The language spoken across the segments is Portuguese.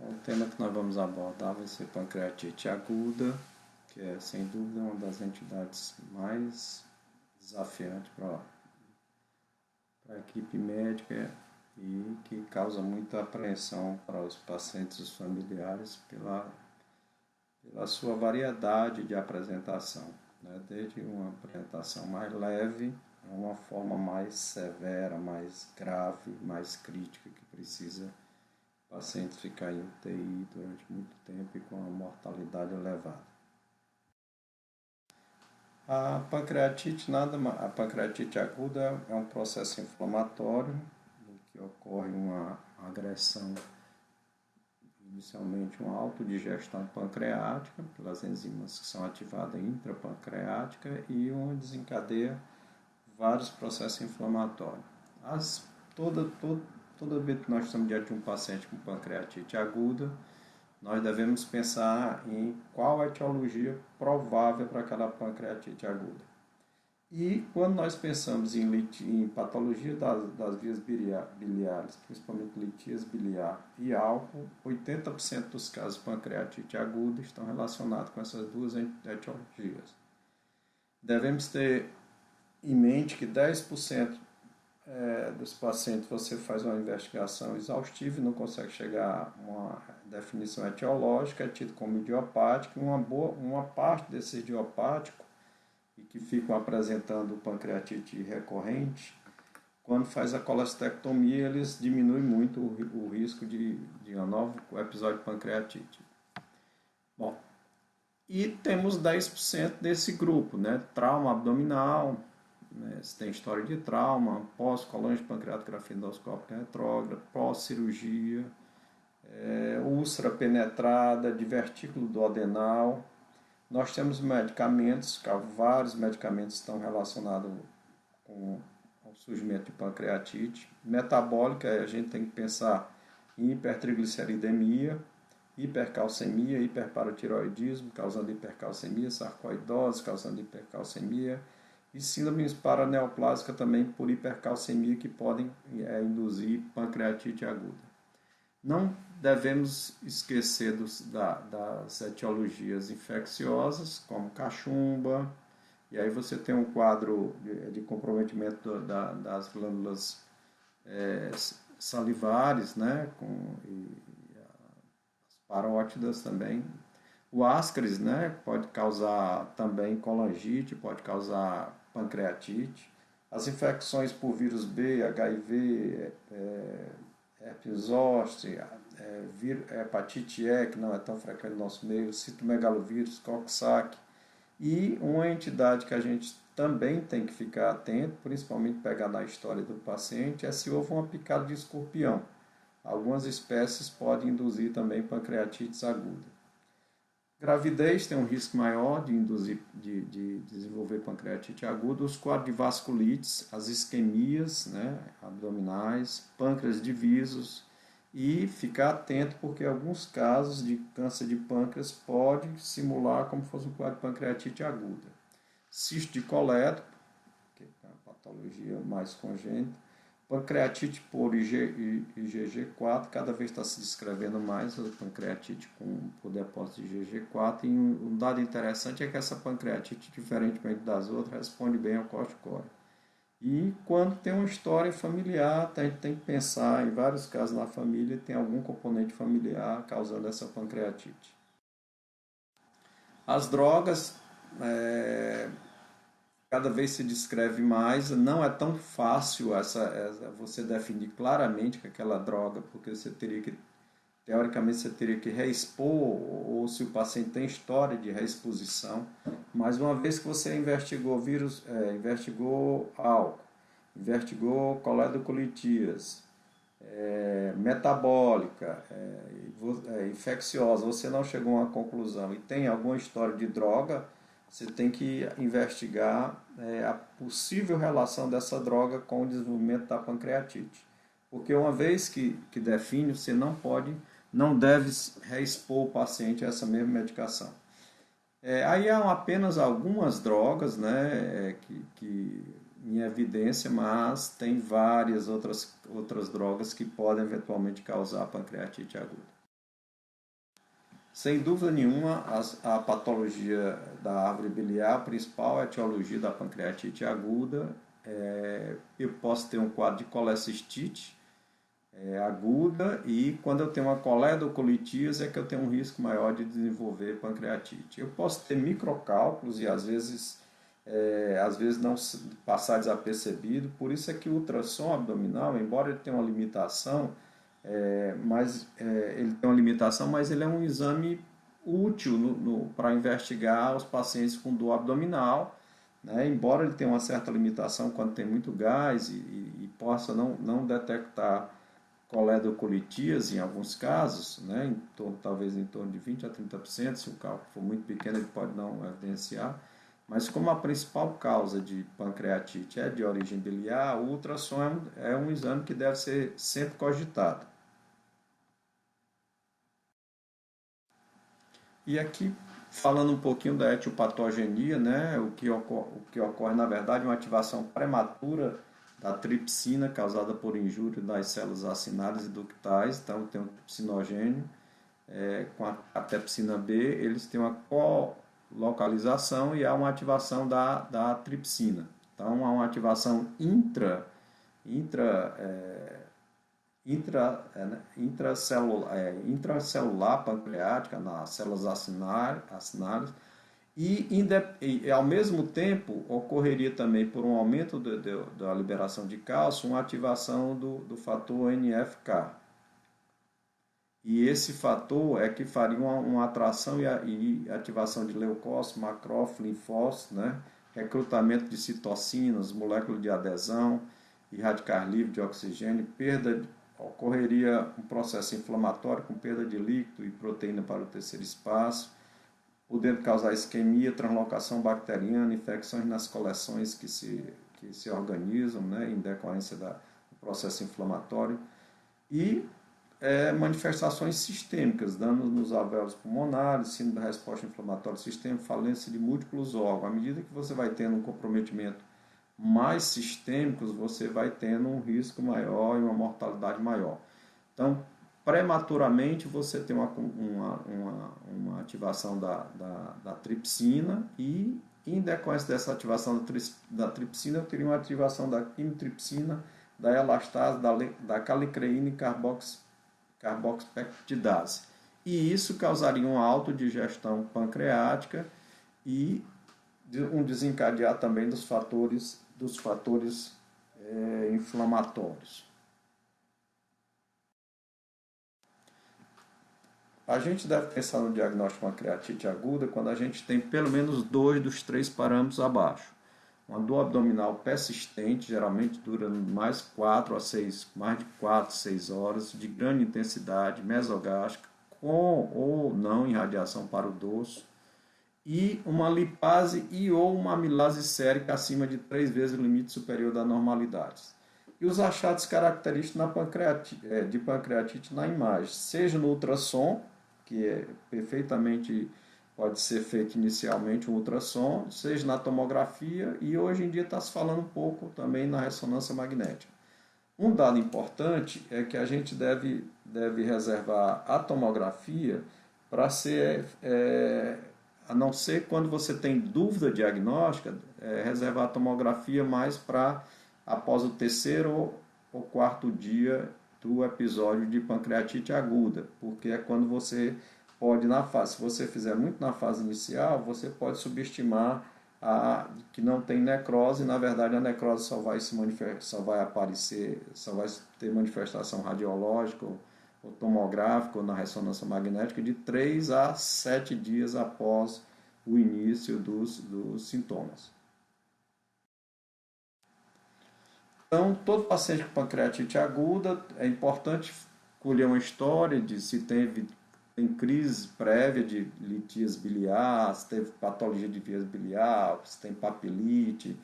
O tema que nós vamos abordar vai ser pancreatite aguda, que é sem dúvida uma das entidades mais desafiantes para a equipe médica e que causa muita apreensão para os pacientes e os familiares pela sua variedade de apresentação, né? Desde uma apresentação mais leve a uma forma mais severa, mais grave, mais crítica, que precisa o paciente ficar em UTI durante muito tempo e com uma mortalidade elevada. A pancreatite aguda é um processo inflamatório em que ocorre uma agressão, inicialmente uma autodigestão pancreática, pelas enzimas que são ativadas intrapancreática, e uma desencadeia vários processos inflamatórios. Toda vez que nós estamos diante de um paciente com pancreatite aguda, nós devemos pensar em qual a etiologia provável para aquela pancreatite aguda. E quando nós pensamos em patologia das vias biliares, principalmente litíase biliar e álcool, 80% dos casos de pancreatite aguda estão relacionados com essas duas etiologias. Devemos ter em mente que 10% dos pacientes você faz uma investigação exaustiva e não consegue chegar a uma definição etiológica, é tido como idiopático, e uma parte desse idiopático, e que ficam apresentando pancreatite recorrente, quando faz a colestectomia, eles diminuem muito o risco de um novo episódio de pancreatite. Bom, e temos 10% desse grupo, né? Trauma abdominal, né? Se tem história de trauma, pós-colônia de pancreatografia endoscópica retrógrada, pós-cirurgia, úlcera penetrada, divertículo duodenal. Nós temos medicamentos, vários medicamentos estão relacionados com o surgimento de pancreatite. Metabólica, a gente tem que pensar em hipertrigliceridemia, hipercalcemia, hiperparatiroidismo, causando hipercalcemia, sarcoidose, causando hipercalcemia, e síndromes paraneoplásica também por hipercalcemia, que podem induzir pancreatite aguda. Não devemos esquecer das etiologias infecciosas, como cachumba, e aí você tem um quadro de comprometimento das glândulas salivares, né, as parótidas também. O ascaris, né, pode causar também colangite, pode causar pancreatite. As infecções por vírus B, HIV, herpes zoster, hepatite E, que não é tão frequente no nosso meio, citomegalovírus, Coxsackie. E uma entidade que a gente também tem que ficar atento, principalmente pegar na história do paciente, é se houve uma picada de escorpião. Algumas espécies podem induzir também pancreatites aguda. Gravidez tem um risco maior de desenvolver pancreatite aguda, os quadros de vasculites, as isquemias, né, abdominais, pâncreas divisos, e ficar atento porque alguns casos de câncer de pâncreas podem simular como se fosse um quadro de pancreatite aguda. Cisto de colédoco, que é uma patologia mais congênita, pancreatite por IgG4, cada vez está se descrevendo mais a pancreatite por depósito de IgG4, e um dado interessante é que essa pancreatite, diferentemente das outras, responde bem ao corticóide. E quando tem uma história familiar, a gente tem que pensar, em vários casos na família, tem algum componente familiar causando essa pancreatite. As drogas, cada vez se descreve mais, não é tão fácil você definir claramente que aquela droga, porque você teria que, teoricamente, você teria que reexpor, ou se o paciente tem história de reexposição, mas uma vez que você investigou investigou álcool, investigou coledocolitias, metabólica, infecciosa, você não chegou a uma conclusão e tem alguma história de droga, você tem que investigar a possível relação dessa droga com o desenvolvimento da pancreatite. Porque uma vez que define, você não deve reexpor o paciente a essa mesma medicação. Aí há apenas algumas drogas, né, que em evidência, mas tem várias outras drogas que podem eventualmente causar pancreatite aguda. Sem dúvida nenhuma, a patologia da árvore biliar, a principal etiologia da pancreatite aguda, eu posso ter um quadro de colecistite aguda, e quando eu tenho uma coledocolitíase é que eu tenho um risco maior de desenvolver pancreatite. Eu posso ter microcálculos e às vezes não passar desapercebido, por isso é que o ultrassom abdominal, embora ele tenha uma limitação, mas ele é um exame útil para investigar os pacientes com dor abdominal, né? Embora ele tenha uma certa limitação quando tem muito gás e possa não detectar coledocolitíase em alguns casos, né? Talvez em torno de 20 a 30%, se o cálculo for muito pequeno ele pode não evidenciar, mas como a principal causa de pancreatite é de origem biliar, o ultrassom é um exame que deve ser sempre cogitado. E aqui, falando um pouquinho da etiopatogenia, né, o que ocorre, na verdade, é uma ativação prematura da tripsina causada por injúria das células acinárias e ductais. Então, tem um tripsinogênio com a tripsina B, eles têm uma colocalização e há uma ativação da tripsina. Então, há uma ativação intracelular pancreática nas células acinárias e ao mesmo tempo ocorreria também por um aumento da liberação de cálcio uma ativação do fator NF-κ. E esse fator é que faria uma atração e ativação de leucócitos, macrófagos, linfócitos, né? Recrutamento de citocinas, moléculas de adesão e radicais livres de oxigênio, ocorreria um processo inflamatório com perda de líquido e proteína para o terceiro espaço, podendo causar isquemia, translocação bacteriana, infecções nas coleções que se organizam, né, em decorrência do processo inflamatório, e manifestações sistêmicas, danos nos alvéolos pulmonares, síndrome da resposta inflamatória sistêmica, falência de múltiplos órgãos. À medida que você vai tendo um comprometimento mais sistêmicos, você vai tendo um risco maior e uma mortalidade maior. Então, prematuramente, você tem uma ativação da tripsina e, em decorrência dessa ativação da tripsina, eu teria uma ativação da quimitripsina, da elastase, da calicreína e carboxpeptidase. E isso causaria uma autodigestão pancreática e um desencadear também dos fatores inflamatórios. A gente deve pensar no diagnóstico de pancreatite aguda quando a gente tem pelo menos 2 dos 3 parâmetros abaixo. Uma dor abdominal persistente, geralmente dura mais de 4 a 6 horas, de grande intensidade, mesogástrica, com ou não irradiação para o dorso, e uma lipase ou uma amilase sérica acima de 3 vezes o limite superior da normalidade. E os achados característicos de pancreatite na imagem, seja no ultrassom, que pode ser feito inicialmente um ultrassom, seja na tomografia, e hoje em dia está se falando um pouco também na ressonância magnética. Um dado importante é que a gente deve reservar a tomografia para ser, a não ser quando você tem dúvida diagnóstica, reservar a tomografia mais para após o terceiro ou quarto dia do episódio de pancreatite aguda, porque é quando você pode, se você fizer muito na fase inicial, você pode subestimar que não tem necrose. Na verdade, a necrose só vai ter manifestação radiológica ou tomográfica ou na ressonância magnética de 3 a 7 dias após o início dos sintomas. Então, todo paciente com pancreatite aguda, é importante colher uma história de se tem crise prévia de litíase biliar, se teve patologia de vias biliar, se tem papilite,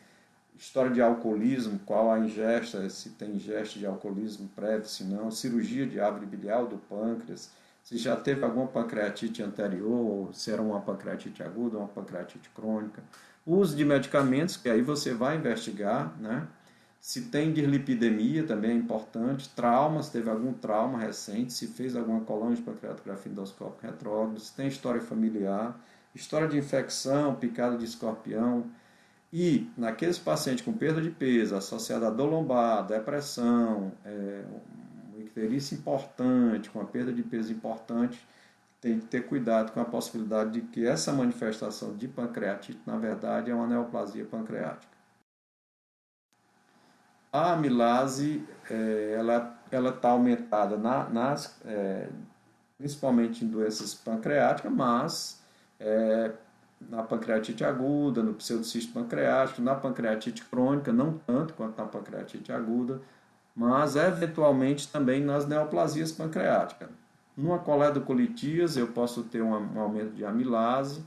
história de alcoolismo, qual a ingesta, se tem ingesta de alcoolismo prévio, se não, cirurgia de árvore biliar do pâncreas, se já teve alguma pancreatite anterior, se era uma pancreatite aguda ou uma pancreatite crônica, uso de medicamentos, que aí você vai investigar, né? Se tem dislipidemia, também é importante. Traumas, teve algum trauma recente, se fez alguma colônia pancreatografia endoscópica retrógrada, se tem história familiar, história de infecção, picada de escorpião. E naqueles pacientes com perda de peso, associada a dor lombar, depressão, uma icterícia importante, com a perda de peso importante, tem que ter cuidado com a possibilidade de que essa manifestação de pancreatite, na verdade, é uma neoplasia pancreática. A amilase, ela está aumentada principalmente em doenças pancreáticas, mas na pancreatite aguda, no pseudocisto pancreático, na pancreatite crônica, não tanto quanto na pancreatite aguda, mas eventualmente também nas neoplasias pancreáticas. Numa coledocolitíase, eu posso ter um aumento de amilase,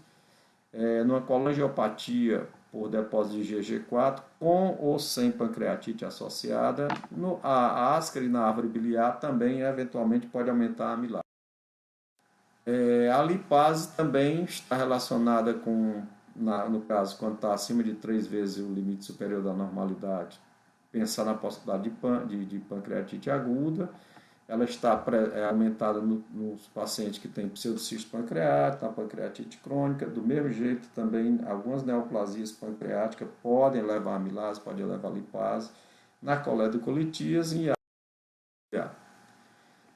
numa colangiopatia por depósito de GG4, com ou sem pancreatite associada, a ascarina na árvore biliar também eventualmente pode aumentar a amilase. A lipase também está relacionada com, no caso, quando está acima de 3 vezes o limite superior da normalidade, pensar na possibilidade de pancreatite aguda. Ela está aumentada nos pacientes que têm pseudocisto pancreático, na pancreatite crônica. Do mesmo jeito, também algumas neoplasias pancreáticas podem levar a amilase, podem levar a lipase, na coledocolitíase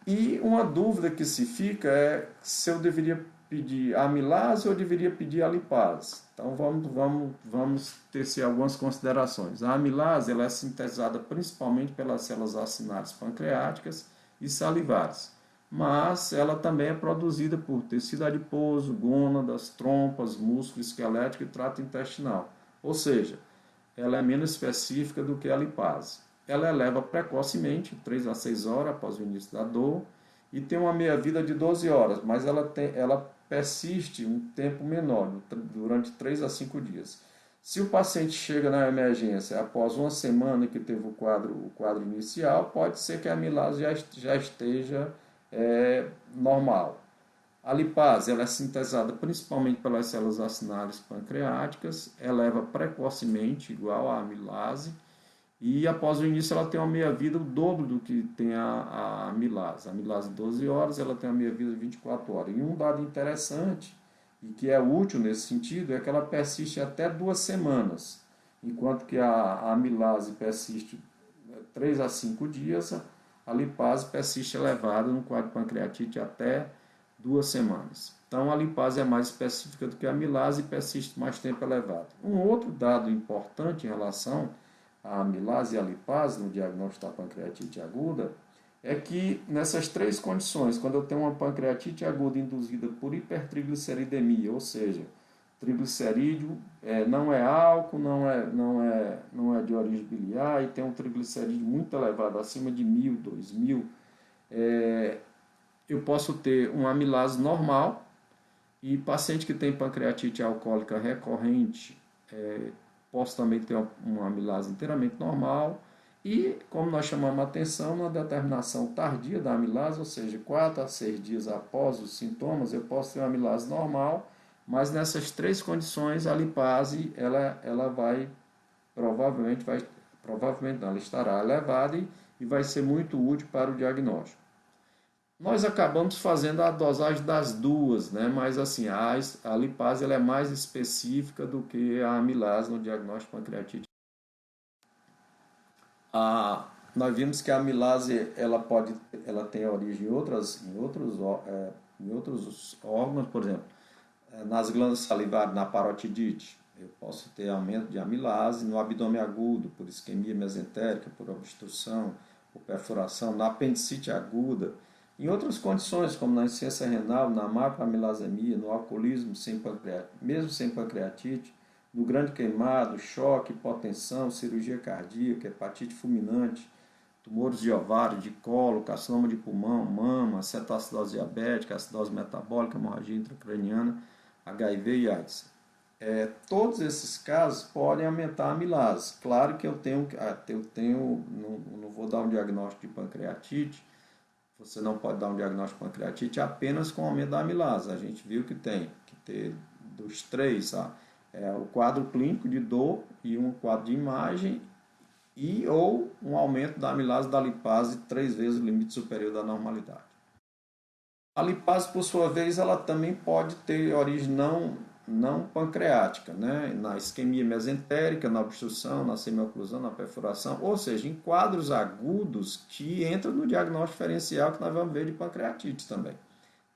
e uma dúvida que se fica é se eu deveria pedir a amilase ou eu deveria pedir a lipase. Então vamos ter algumas considerações. A amilase ela é sintetizada principalmente pelas células acinares pancreáticas e salivares, mas ela também é produzida por tecido adiposo, gônadas, trompas, músculo esquelético e trato intestinal. Ou seja, ela é menos específica do que a lipase. Ela eleva precocemente, 3 a 6 horas após o início da dor, e tem uma meia-vida de 12 horas, mas ela persiste um tempo menor, durante 3 a 5 dias. Se o paciente chega na emergência após uma semana que teve o quadro inicial, pode ser que a amilase já esteja normal. A lipase ela é sintetizada principalmente pelas células acinares pancreáticas, eleva precocemente, igual à amilase, e após o início ela tem uma meia-vida o dobro do que tem a amilase. A amilase 12 horas, ela tem uma meia-vida de 24 horas. E um dado interessante, e que é útil nesse sentido, é que ela persiste até 2 semanas, enquanto que a amilase persiste 3 a 5 dias, a lipase persiste elevada no quadro de pancreatite até 2 semanas. Então a lipase é mais específica do que a amilase e persiste mais tempo elevado. Um outro dado importante em relação à amilase e à lipase no diagnóstico da pancreatite aguda é que nessas 3 condições, quando eu tenho uma pancreatite aguda induzida por hipertrigliceridemia, ou seja, triglicerídeo não é álcool, não é de origem biliar e tem um triglicerídeo muito elevado, acima de 1000, 2000, eu posso ter uma amilase normal e paciente que tem pancreatite alcoólica recorrente, posso também ter uma amilase inteiramente normal e, como nós chamamos a atenção, na determinação tardia da amilase, ou seja, 4 a 6 dias após os sintomas, eu posso ter uma amilase normal, mas nessas 3 condições a lipase ela provavelmente não, ela estará elevada e vai ser muito útil para o diagnóstico. Nós acabamos fazendo a dosagem das duas, né? Mas assim, a lipase ela é mais específica do que a amilase no diagnóstico de pancreatite. Nós vimos que a amilase ela tem origem em outros órgãos, por exemplo, nas glândulas salivares, na parotidite. Eu posso ter aumento de amilase no abdômen agudo, por isquemia mesentérica, por obstrução, por perfuração, na apendicite aguda. Em outras condições, como na insuficiência renal, na macroamilasemia, no alcoolismo mesmo sem pancreatite, no grande queimado, choque, hipotensão, cirurgia cardíaca, hepatite fulminante, tumores de ovário, de colo, carcinoma de pulmão, mama, cetoacidose diabética, acidose metabólica, hemorragia intracraniana, HIV e AIDS. Todos esses casos podem aumentar a amilase. Claro que eu não vou dar um diagnóstico de pancreatite, você não pode dar um diagnóstico de pancreatite apenas com aumento da amilase. A gente viu que tem que ter dos 3, o quadro clínico de dor e um quadro de imagem e ou um aumento da amilase da lipase 3 vezes o limite superior da normalidade. A lipase, por sua vez, ela também pode ter origem não pancreática, né? Na isquemia mesentérica, na obstrução, na semioclusão, na perfuração, ou seja, em quadros agudos que entram no diagnóstico diferencial que nós vamos ver de pancreatite também.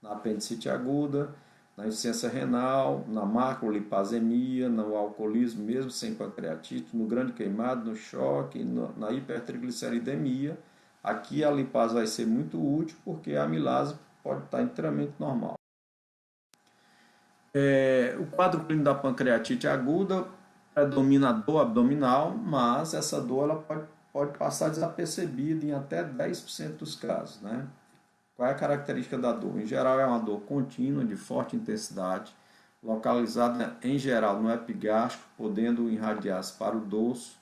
Na apendicite aguda, na insuficiência renal, na macrolipasemia, no alcoolismo mesmo sem pancreatite, no grande queimado, no choque, na hipertrigliceridemia. Aqui a lipase vai ser muito útil porque a amilase pode estar inteiramente normal. O quadro clínico da pancreatite aguda predomina a dor abdominal, mas essa dor ela pode passar desapercebida em até 10% dos casos, né? Qual é a característica da dor? Em geral, é uma dor contínua, de forte intensidade, localizada em geral no epigástrico, podendo irradiar-se para o dorso.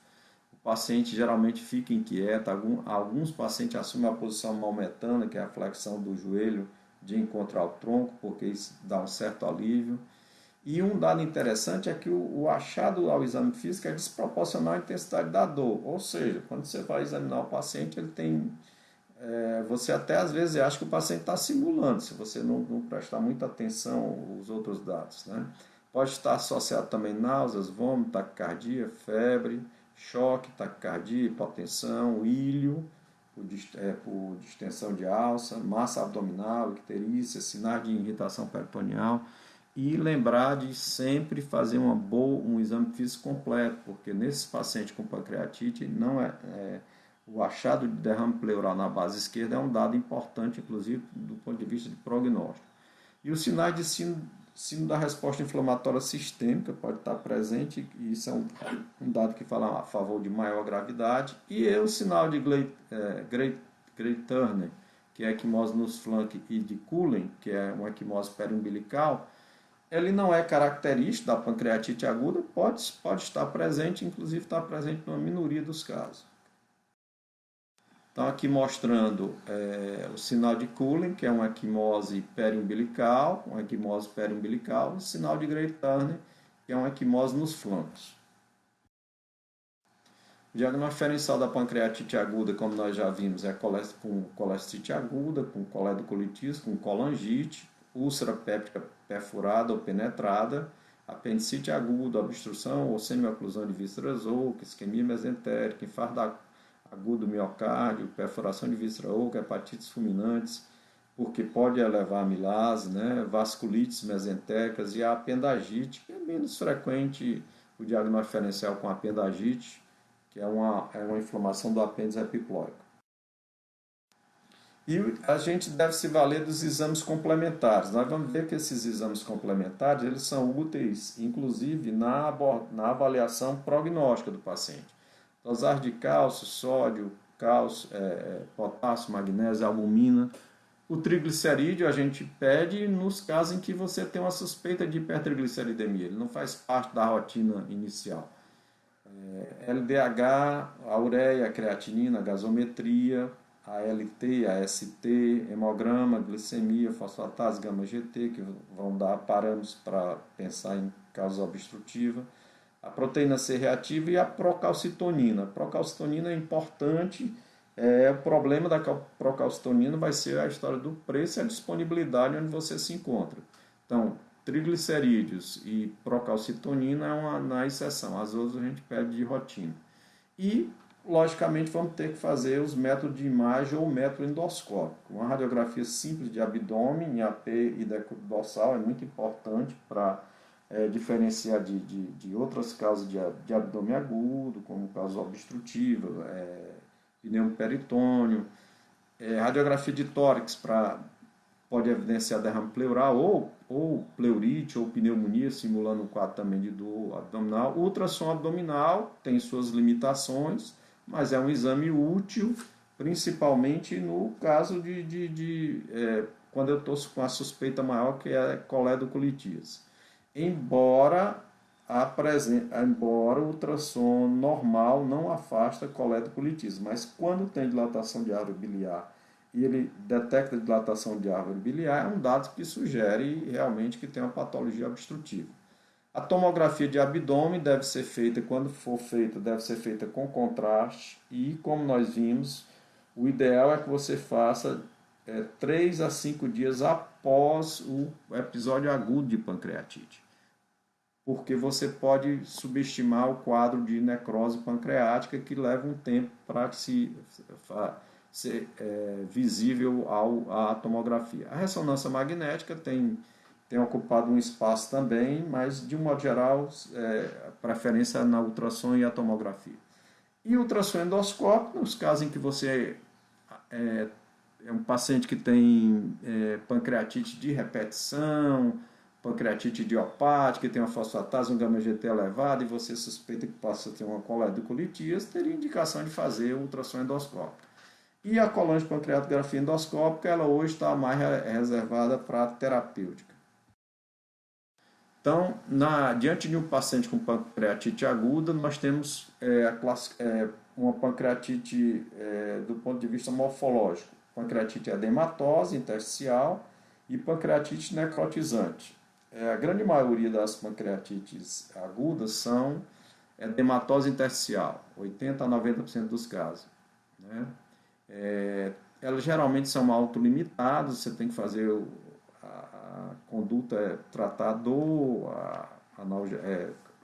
O paciente geralmente fica inquieto. Alguns pacientes assumem a posição maometana, que é a flexão do joelho de encontrar o tronco, porque isso dá um certo alívio. E um dado interessante é que o achado ao exame físico é desproporcional à intensidade da dor. Ou seja, quando você vai examinar o paciente, ele tem você até às vezes acha que o paciente está simulando, se você não prestar muita atenção aos outros dados, né? Pode estar associado também náuseas, vômito, taquicardia, febre, choque, taquicardia, hipotensão, ilho, por distensão de alça, massa abdominal, icterícia, sinais de irritação peritoneal. E lembrar de sempre fazer um exame físico completo, porque nesses pacientes com pancreatite não o achado de derrame pleural na base esquerda é um dado importante, inclusive, do ponto de vista de prognóstico. E os sinais de sino da resposta inflamatória sistêmica pode estar presente, e isso é um dado que fala a favor de maior gravidade. E o sinal de Grey-Turner, que é equimose nos flancos, e de Cullen, que é uma equimose periumbilical, ele não é característico da pancreatite aguda, pode estar presente, inclusive está presente numa minoria dos casos. Então, aqui mostrando o sinal de Cullen, que é uma equimose periumbilical, e o sinal de Grey-Turner, que é uma equimose nos flancos. O diagnóstico diferencial da pancreatite aguda, como nós já vimos, é com colestite aguda, com coledocolitis, com colangite, úlcera péptica perfurada ou penetrada, apendicite aguda, obstrução ou semioclusão de vísceras ocas, isquemia mesentérica, infarto agudo do miocárdio, perfuração de víscera oca, hepatites fulminantes, porque pode elevar a amilase, né? Vasculites mesentéricas e a apendagite, que é menos frequente o diagnóstico diferencial com apendagite, que é uma inflamação do apêndice epiploico. E a gente deve se valer dos exames complementares. Nós vamos ver que esses exames complementares eles são úteis, inclusive, na avaliação prognóstica do paciente. Dosagem de cálcio, sódio, potássio, magnésio, albumina. O triglicerídeo a gente pede nos casos em que você tem uma suspeita de hipertrigliceridemia. Ele não faz parte da rotina inicial. LDH, a ureia, a creatinina, a gasometria, a ALT, a ST, hemograma, glicemia, fosfatase, gama-GT, que vão dar parâmetros para pensar em causa obstrutiva. A proteína C reativa e a procalcitonina. A procalcitonina é importante. O problema da procalcitonina vai ser a história do preço e a disponibilidade onde você se encontra. Então, triglicerídeos e procalcitonina é na exceção. As outras a gente pede de rotina. E, logicamente, vamos ter que fazer os métodos de imagem ou método endoscópico. Uma radiografia simples de abdômen, em AP e decúbito dorsal é muito importante para diferenciar de outras causas de abdômen agudo, como causa obstrutiva, pneumoperitônio, radiografia de tórax pode evidenciar derrame pleural ou pleurite ou pneumonia, simulando um quadro também de dor abdominal. Ultrassom abdominal tem suas limitações, mas é um exame útil, principalmente no caso quando eu estou com a suspeita maior, que é coledocolitíase. Embora o ultrassom normal não afasta coledocolitíase, mas quando tem dilatação de árvore biliar e ele detecta dilatação de árvore biliar, é um dado que sugere realmente que tem uma patologia obstrutiva. A tomografia de abdômen deve ser feita, quando for feita, deve ser feita com contraste e, como nós vimos, o ideal é que você faça 3 a 5 dias após o episódio agudo de pancreatite, porque você pode subestimar o quadro de necrose pancreática que leva um tempo para ser visível à tomografia. A ressonância magnética tem ocupado um espaço também, mas de um modo geral, preferência na ultrassom e a tomografia. E o ultrassom endoscópico, nos casos em que você é um paciente que tem pancreatite de repetição, pancreatite idiopática, que tem uma fosfatase, um gama-GT elevado, e você suspeita que possa ter uma coledocolitíase, teria indicação de fazer o ultrassom endoscópico. E a colangiopancreatografia endoscópica, ela hoje está mais reservada para a terapêutica. Então, diante de um paciente com pancreatite aguda, nós temos uma pancreatite do ponto de vista morfológico. Pancreatite edematose intersticial e pancreatite necrotizante. A grande maioria das pancreatites agudas são edematose intersticial, 80 a 90% dos casos, né? Elas geralmente são autolimitadas, você tem que fazer a conduta, tratar dor,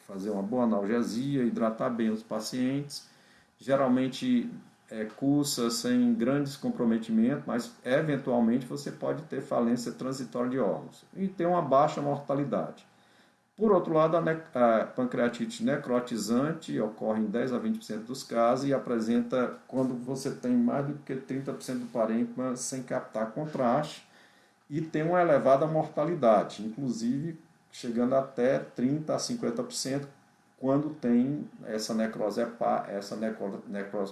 fazer uma boa analgesia, hidratar bem os pacientes. Geralmente cursa sem grandes comprometimentos, mas eventualmente você pode ter falência transitória de órgãos e ter uma baixa mortalidade. Por outro lado, a pancreatite necrotizante ocorre em 10 a 20% dos casos e apresenta quando você tem mais do que 30% do parênquima sem captar contraste e tem uma elevada mortalidade, inclusive chegando até 30% a 50% quando tem essa necrose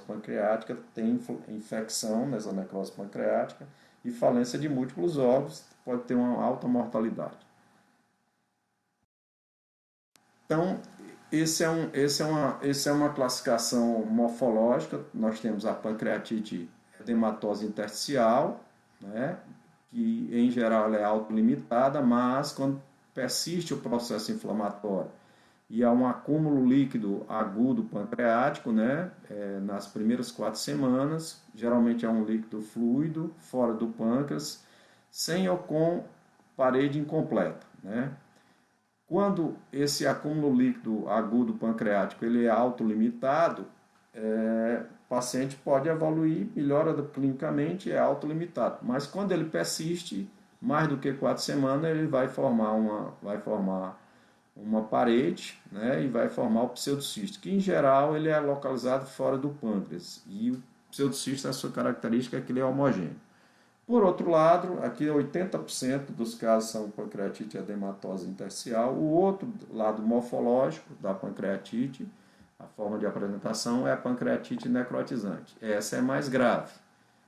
pancreática, tem infecção nessa necrose pancreática e falência de múltiplos órgãos, pode ter uma alta mortalidade. Então, essa é uma classificação morfológica. Nós temos a pancreatite edematose intersticial, né, que em geral ela é autolimitada, mas quando persiste o processo inflamatório e há um acúmulo líquido agudo pancreático, né, nas primeiras 4 semanas, geralmente é um líquido fluido fora do pâncreas, sem ou com parede incompleta, né? Quando esse acúmulo líquido agudo pancreático ele é autolimitado, o paciente pode evoluir, melhora clinicamente, é autolimitado. Mas quando ele persiste, mais do que 4 semanas, ele vai formar uma parede, né, e vai formar o pseudocisto, que em geral ele é localizado fora do pâncreas. E o pseudocisto, a sua característica é que ele é homogêneo. Por outro lado, aqui 80% dos casos são pancreatite edematose intersticial. O outro lado morfológico da pancreatite, a forma de apresentação, é a pancreatite necrotizante. Essa é mais grave.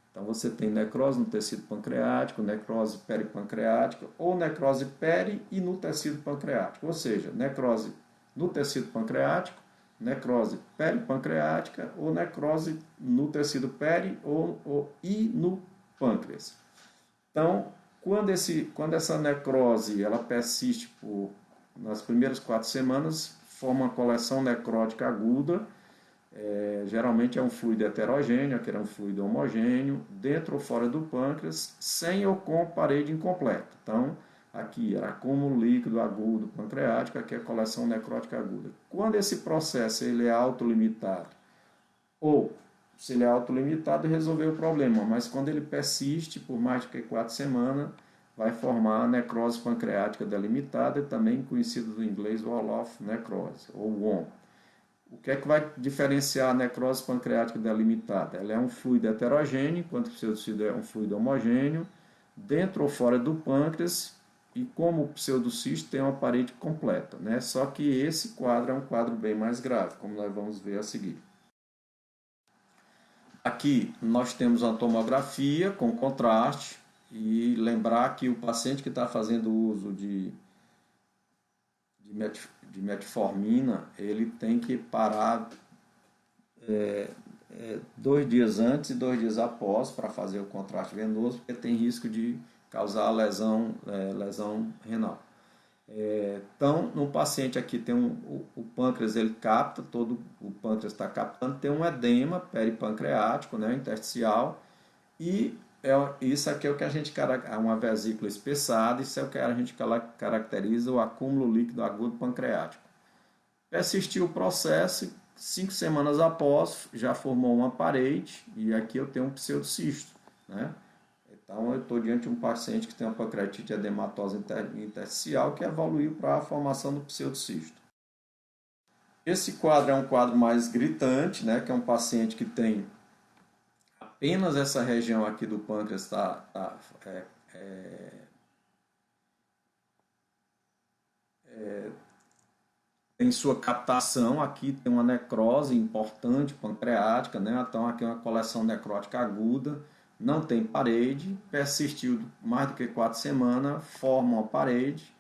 Então você tem necrose no tecido pancreático, necrose peripancreática ou necrose peri e no tecido pancreático. Ou seja, necrose no tecido pancreático, necrose peripancreática ou necrose no tecido peri e no pâncreas. Então, quando essa necrose ela persiste nas primeiras 4 semanas, forma uma coleção necrótica aguda, geralmente é um fluido heterogêneo, aqui é um fluido homogêneo, dentro ou fora do pâncreas, sem ou com parede incompleta. Então, aqui é acúmulo líquido agudo pancreático, aqui é coleção necrótica aguda. Quando esse processo ele é autolimitado, ou se ele é autolimitado, resolveu o problema, mas quando ele persiste por mais de 4 semanas, vai formar a necrose pancreática delimitada, também conhecido do inglês wall-off necrose, ou WON. O que é que vai diferenciar a necrose pancreática delimitada? Ela é um fluido heterogêneo, enquanto o pseudocisto é um fluido homogêneo, dentro ou fora do pâncreas, e como o pseudocisto tem uma parede completa, né? Só que esse quadro é um quadro bem mais grave, como nós vamos ver a seguir. Aqui nós temos uma tomografia com contraste e lembrar que o paciente que está fazendo uso de metformina, ele tem que parar 2 dias antes e 2 dias após para fazer o contraste venoso, porque tem risco de causar lesão renal. Então, no paciente aqui tem o pâncreas, ele capta, todo o pâncreas está captando, tem um edema peripancreático, né, intersticial, e isso aqui é o que a gente é uma vesícula espessada, isso é o que a gente caracteriza o acúmulo líquido agudo pancreático. Persistiu o processo, 5 semanas após, já formou uma parede, e aqui eu tenho um pseudocisto, né? Então, eu estou diante de um paciente que tem uma pancreatite edematosa intersticial que evoluiu para a formação do pseudocisto. Esse quadro é um quadro mais gritante, né, que é um paciente que tem apenas essa região aqui do pâncreas tem sua captação, aqui tem uma necrose importante pancreática, né? Então aqui é uma coleção necrótica aguda, não tem parede, persistiu mais do que 4 semanas, forma uma parede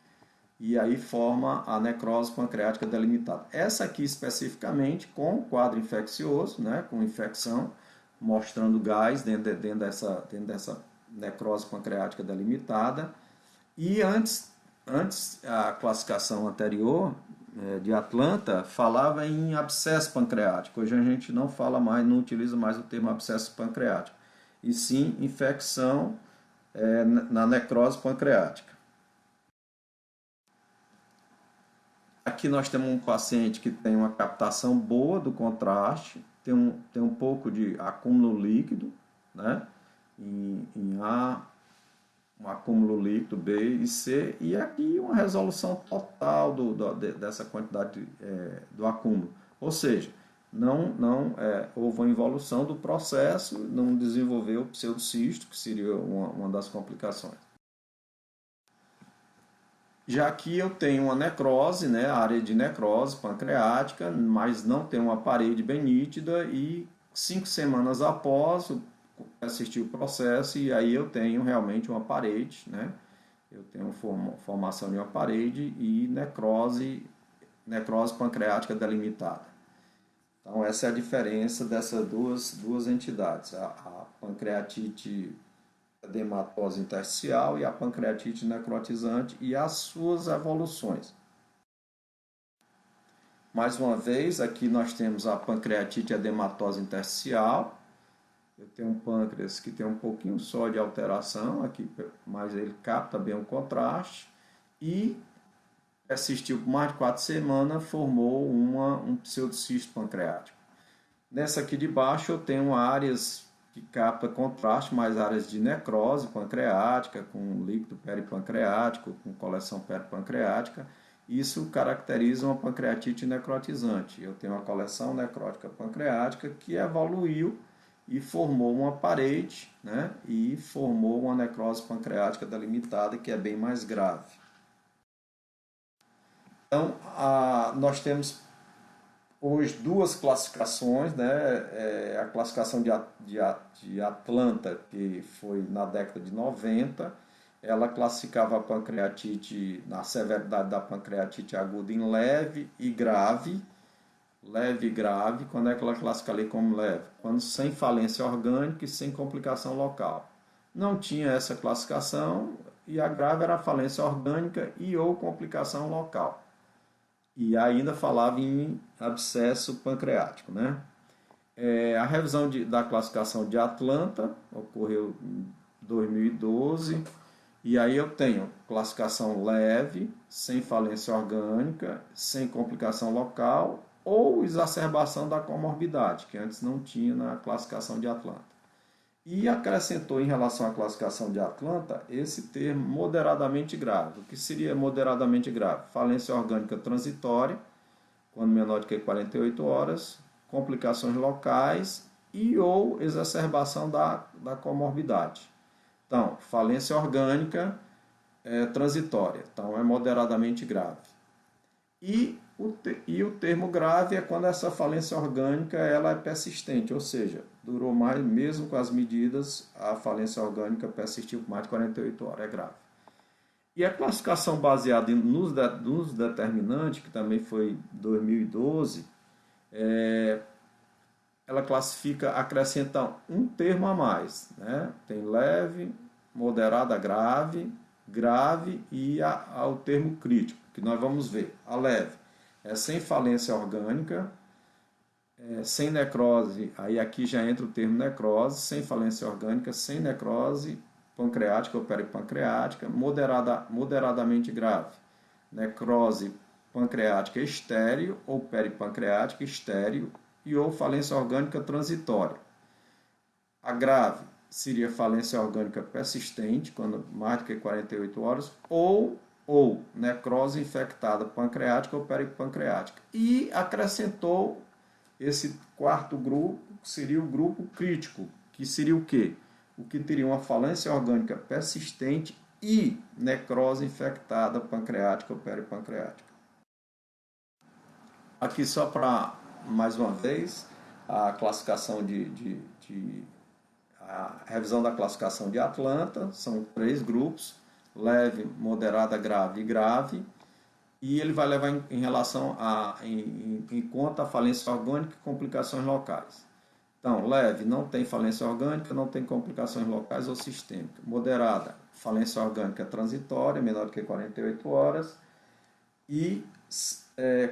e aí forma a necrose pancreática delimitada. Essa aqui especificamente com quadro infeccioso, né? Com infecção, mostrando gás dentro dessa necrose pancreática delimitada. E antes a classificação anterior de Atlanta falava em abscesso pancreático. Hoje a gente não fala mais, não utiliza mais o termo abscesso pancreático, e sim infecção na necrose pancreática. Aqui nós temos um paciente que tem uma captação boa do contraste, tem um pouco de acúmulo líquido, né, em A, um acúmulo líquido B e C, e aqui uma resolução total dessa quantidade do acúmulo. Ou seja, não houve uma involução do processo, não desenvolveu o pseudocisto, que seria uma das complicações. Já aqui eu tenho uma necrose, né, área de necrose pancreática, mas não tem uma parede bem nítida, e 5 semanas após assistir o processo, e aí eu tenho realmente uma parede, né? Eu tenho formação de uma parede e necrose pancreática delimitada. Então essa é a diferença dessas duas entidades, a pancreatite edematosa intersticial e a pancreatite necrotizante e as suas evoluções. Mais uma vez, aqui nós temos a pancreatite edematosa intersticial. Eu tenho um pâncreas que tem um pouquinho só de alteração aqui, mas ele capta bem o contraste e persistiu por mais de 4 semanas, formou um pseudocisto pancreático. Nessa aqui de baixo eu tenho áreas que capta contraste, mais áreas de necrose pancreática, com líquido peripancreático, com coleção peripancreática. Isso caracteriza uma pancreatite necrotizante. Eu tenho uma coleção necrótica pancreática que evoluiu e formou uma parede, né? E formou uma necrose pancreática delimitada, que é bem mais grave. Então, nós temos hoje duas classificações, né? A classificação de Atlanta, que foi na década de 90, ela classificava a pancreatite, na severidade da pancreatite aguda, em leve e grave. Leve e grave, quando é que ela classifica ali como leve? Quando sem falência orgânica e sem complicação local. Não tinha essa classificação, e a grave era a falência orgânica e ou complicação local. E ainda falava em abscesso pancreático, né? A revisão da classificação de Atlanta ocorreu em 2012, e aí eu tenho classificação leve, sem falência orgânica, sem complicação local ou exacerbação da comorbidade, que antes não tinha na classificação de Atlanta. E acrescentou em relação à classificação de Atlanta esse termo moderadamente grave. O que seria moderadamente grave? Falência orgânica transitória, quando menor do que 48 horas, complicações locais e ou exacerbação da comorbidade. Então, falência orgânica transitória, então é moderadamente grave. E o termo grave é quando essa falência orgânica ela é persistente, ou seja, durou mais, mesmo com as medidas, a falência orgânica persistiu por mais de 48 horas, é grave. E a classificação baseada nos determinantes, que também foi em 2012, ela classifica, acrescenta um termo a mais, né? Tem leve, moderada, grave, grave e ao termo crítico, que nós vamos ver. A leve é sem falência orgânica, sem necrose, aí aqui já entra o termo necrose, sem falência orgânica, sem necrose pancreática ou peripancreática, moderadamente grave, necrose pancreática estéril ou peripancreática estéril e ou falência orgânica transitória. A grave seria falência orgânica persistente, quando mais do que 48 horas, ou necrose infectada pancreática ou peripancreática. E acrescentou esse quarto grupo, que seria o grupo crítico, que seria o quê? O que teria uma falência orgânica persistente e necrose infectada pancreática ou peripancreática. Aqui só para, mais uma vez, a classificação a revisão da classificação de Atlanta, são 3 grupos, leve, moderada, grave e grave, e ele vai levar em relação em conta a falência orgânica e complicações locais. Então, leve, não tem falência orgânica, não tem complicações locais ou sistêmicas. Moderada, falência orgânica transitória, menor do que 48 horas, e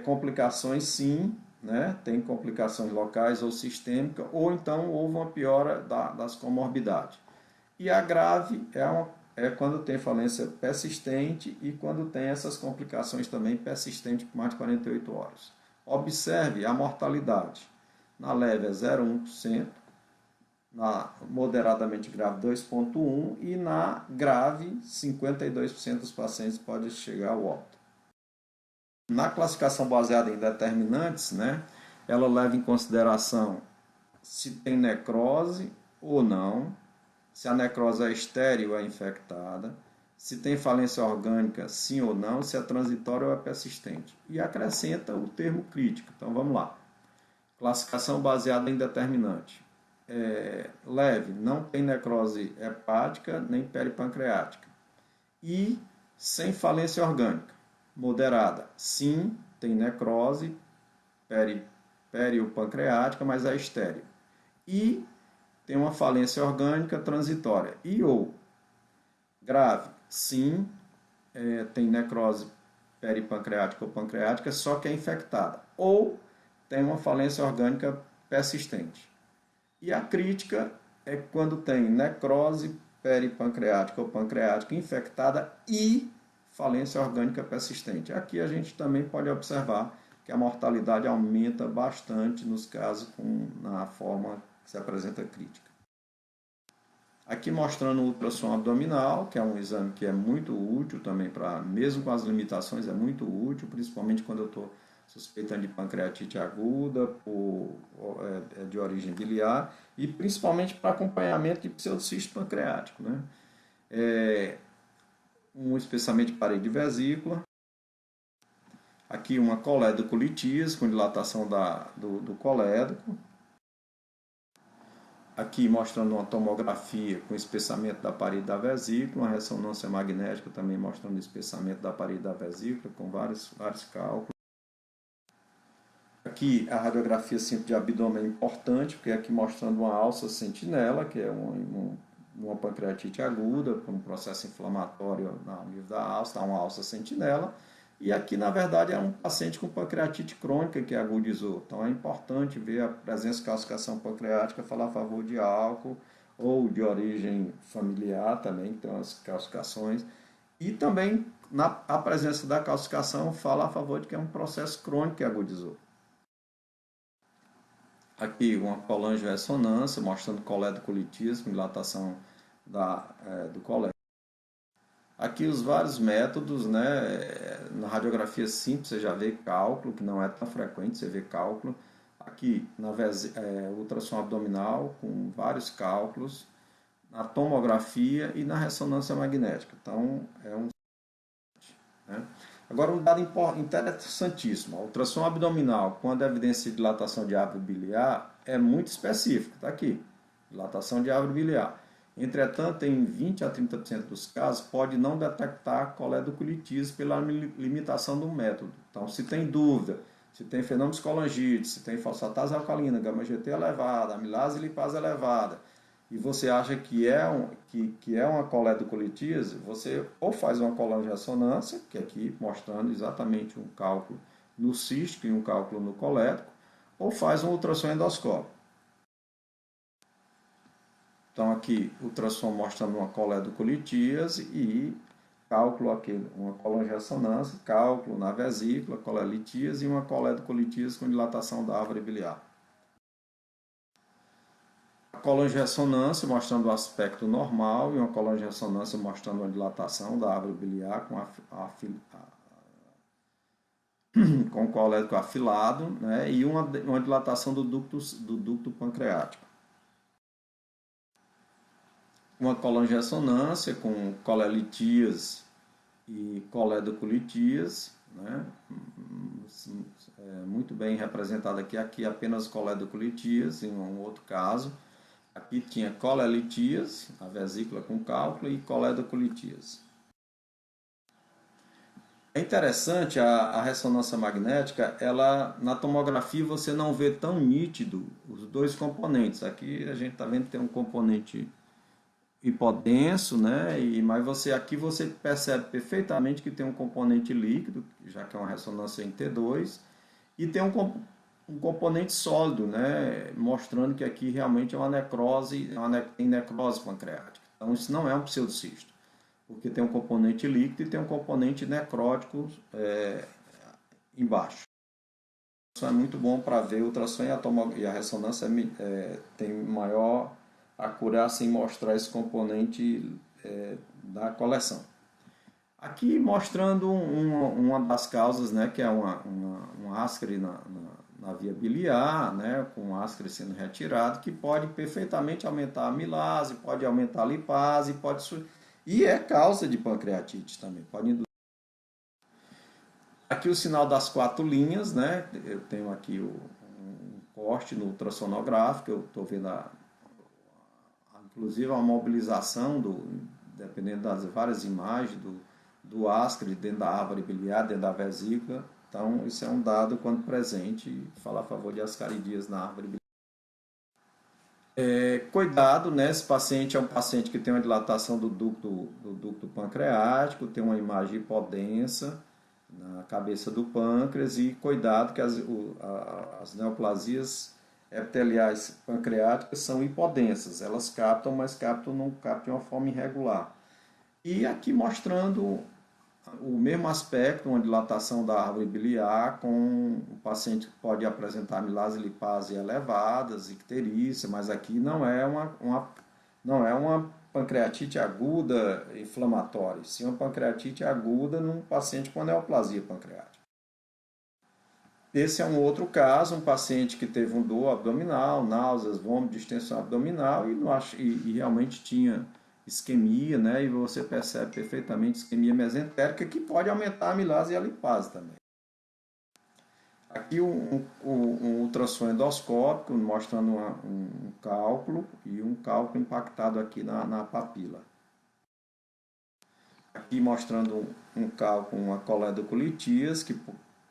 complicações sim, né? Tem complicações locais ou sistêmicas, ou então houve uma piora das comorbidades. E a grave é quando tem falência persistente e quando tem essas complicações também persistentes por mais de 48 horas. Observe a mortalidade. Na leve é 0,1%, na moderadamente grave 2,1% e na grave 52% dos pacientes podem chegar ao óbito. Na classificação baseada em determinantes, né, ela leva em consideração se tem necrose ou não, se a necrose é estéril ou é infectada, se tem falência orgânica, sim ou não, se é transitória ou é persistente. E acrescenta o termo crítico. Então vamos lá. Classificação baseada em determinante. Leve, não tem necrose hepática nem peripancreática. E sem falência orgânica. Moderada, sim, tem necrose periopancreática, mas é estéril. E tem uma falência orgânica transitória. E ou grave, sim, tem necrose peripancreática ou pancreática, só que é infectada. Ou tem uma falência orgânica persistente. E a crítica é quando tem necrose peripancreática ou pancreática infectada e falência orgânica persistente. Aqui a gente também pode observar que a mortalidade aumenta bastante nos casos na forma que se apresenta crítica. Aqui mostrando o ultrassom abdominal, que é um exame que é muito útil também mesmo com as limitações, é muito útil, principalmente quando eu estou suspeitando de pancreatite aguda de origem biliar e principalmente para acompanhamento de pseudocisto pancreático, né? Um espessamento de parede de vesícula. Aqui uma colédocolitise com dilatação do colédoco. Aqui mostrando uma tomografia com espessamento da parede da vesícula, uma ressonância magnética também mostrando o espessamento da parede da vesícula com vários cálculos. Aqui a radiografia simples de abdômen é importante, porque aqui mostrando uma alça sentinela, que é uma pancreatite aguda, com um processo inflamatório no nível da alça, uma alça sentinela. E aqui, na verdade, é um paciente com pancreatite crônica que agudizou. Então, é importante ver a presença de calcificação pancreática, falar a favor de álcool ou de origem familiar também, que tem as calcificações. E também, a presença da calcificação fala a favor de que é um processo crônico que agudizou. Aqui uma colangio-ressonância mostrando colédocolitise com dilatação do colédoco. Aqui os vários métodos, né? Na radiografia simples você já vê cálculo, que não é tão frequente, você vê cálculo. Aqui na ultrassom abdominal com vários cálculos, na tomografia e na ressonância magnética. Então né? Agora um dado interessantíssimo, a ultrassom abdominal com a evidência de dilatação de árvore biliar é muito específico, está aqui, dilatação de árvore biliar. Entretanto, em 20 a 30% dos casos, pode não detectar colédocolitise pela limitação do método. Então, se tem dúvida, se tem fenômenos colangite, se tem fosfatase alcalina, gama-GT elevada, amilase e lipase elevada, e você acha que é uma coledocolitíase, você ou faz uma colangiossonância, que é aqui mostrando exatamente um cálculo no cístico e um cálculo no colético, ou faz um ultrassom endoscópico. Então aqui ultrassom mostrando uma coledocolitíase e cálculo aqui, uma colangiossonância, cálculo na vesícula, colelitíase e uma coledocolitíase com dilatação da árvore biliar. A colangiossonância mostrando o aspecto normal e uma colangiossonância mostrando uma dilatação da árvore biliar com o colédoco afilado, né, e uma dilatação do ducto pancreático. Uma colangiossonância com colelitíase e coledocolitíase, né, muito bem representada aqui apenas coledocolitíase, em um outro caso. Aqui tinha colelitíase, a vesícula com cálculo, e coledocolitíase. É interessante a ressonância magnética, ela na tomografia você não vê tão nítido os dois componentes. Aqui a gente está vendo que tem um componente hipodenso, né? Mas aqui você percebe perfeitamente que tem um componente líquido, já que é uma ressonância em T2, e tem um componente sólido, né? Mostrando que aqui realmente é uma necrose, tem necrose pancreática. Então isso não é um pseudocisto, porque tem um componente líquido e tem um componente necrótico embaixo. Isso é muito bom para ver o ultrassom e a ressonância tem maior acurácia em mostrar esse componente da coleção. Aqui mostrando uma das causas, né, que é um ascre na via biliar, né, com o ascre sendo retirado, que pode perfeitamente aumentar a amilase, pode aumentar a lipase, e é causa de pancreatite também. Aqui o sinal das 4 linhas, né, eu tenho aqui um corte no ultrassonográfico, eu estou vendo inclusive a mobilização, dependendo das várias imagens, do ascre dentro da árvore biliar, dentro da vesícula. Então, isso é um dado quando presente, fala a favor de ascaridíase na árvore biliar. Cuidado, né? Esse paciente é um paciente que tem uma dilatação do ducto pancreático, tem uma imagem hipodensa na cabeça do pâncreas, e cuidado que as neoplasias epiteliais pancreáticas são hipodensas, elas captam, mas não captam de uma forma irregular. E aqui mostrando o mesmo aspecto, uma dilatação da árvore biliar, com o paciente que pode apresentar amilase e lipase elevadas, icterícia, mas aqui não é uma pancreatite aguda inflamatória, sim uma pancreatite aguda num paciente com neoplasia pancreática. Esse é um outro caso, um paciente que teve um dor abdominal, náuseas, vômito, distensão abdominal e realmente tinha isquemia, né? E você percebe perfeitamente isquemia mesentérica, que pode aumentar a amilase e a lipase também. Aqui um ultrassom endoscópico mostrando um cálculo e um cálculo impactado aqui na papila. Aqui mostrando um cálculo, uma coledocolitíase, que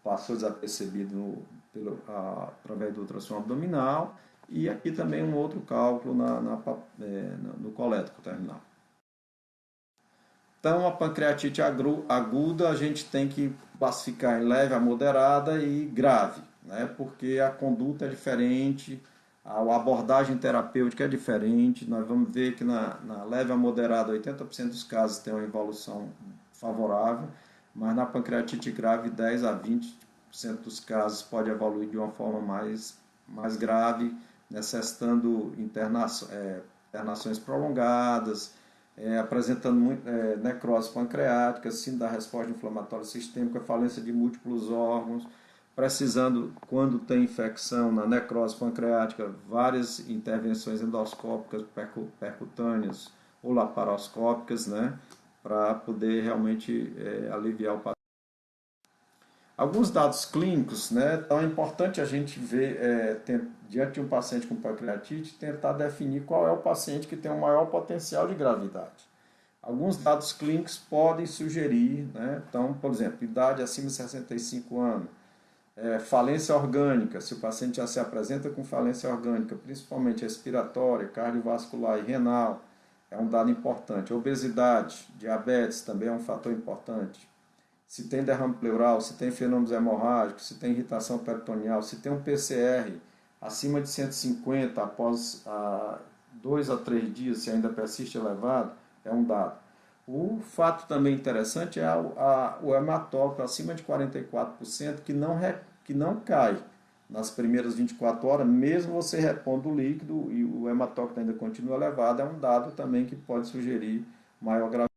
passou desapercebido através do ultrassom abdominal, e aqui também um outro cálculo no colético terminal. Então, a pancreatite aguda a gente tem que classificar em leve, a moderada e grave, né? Porque a conduta é diferente, a abordagem terapêutica é diferente. Nós vamos ver que na leve a moderada 80% dos casos tem uma evolução favorável, mas na pancreatite grave 10 a 20% dos casos pode evoluir de uma forma mais grave, necessitando internações prolongadas, apresentando necrose pancreática, síndrome da resposta inflamatória sistêmica, falência de múltiplos órgãos, precisando, quando tem infecção na necrose pancreática, várias intervenções endoscópicas, percutâneas ou laparoscópicas, né, para poder realmente aliviar o paciente. Alguns dados clínicos, né, então é importante a gente ver, diante de um paciente com pancreatite, tentar definir qual é o paciente que tem o maior potencial de gravidade. Alguns dados clínicos podem sugerir, né, então, por exemplo, idade acima de 65 anos, Falência orgânica, se o paciente já se apresenta com falência orgânica, principalmente respiratória, cardiovascular e renal, é um dado importante. Obesidade, diabetes também é um fator importante. Se tem derrame pleural, se tem fenômenos hemorrágicos, se tem irritação peritoneal, se tem um PCR acima de 150 após 2 a 3 dias, se ainda persiste elevado, é um dado. O fato também interessante é o hematócrito acima de 44% que não cai nas primeiras 24 horas, mesmo você repondo o líquido e o hematócrito ainda continua elevado, é um dado também que pode sugerir maior gravidade.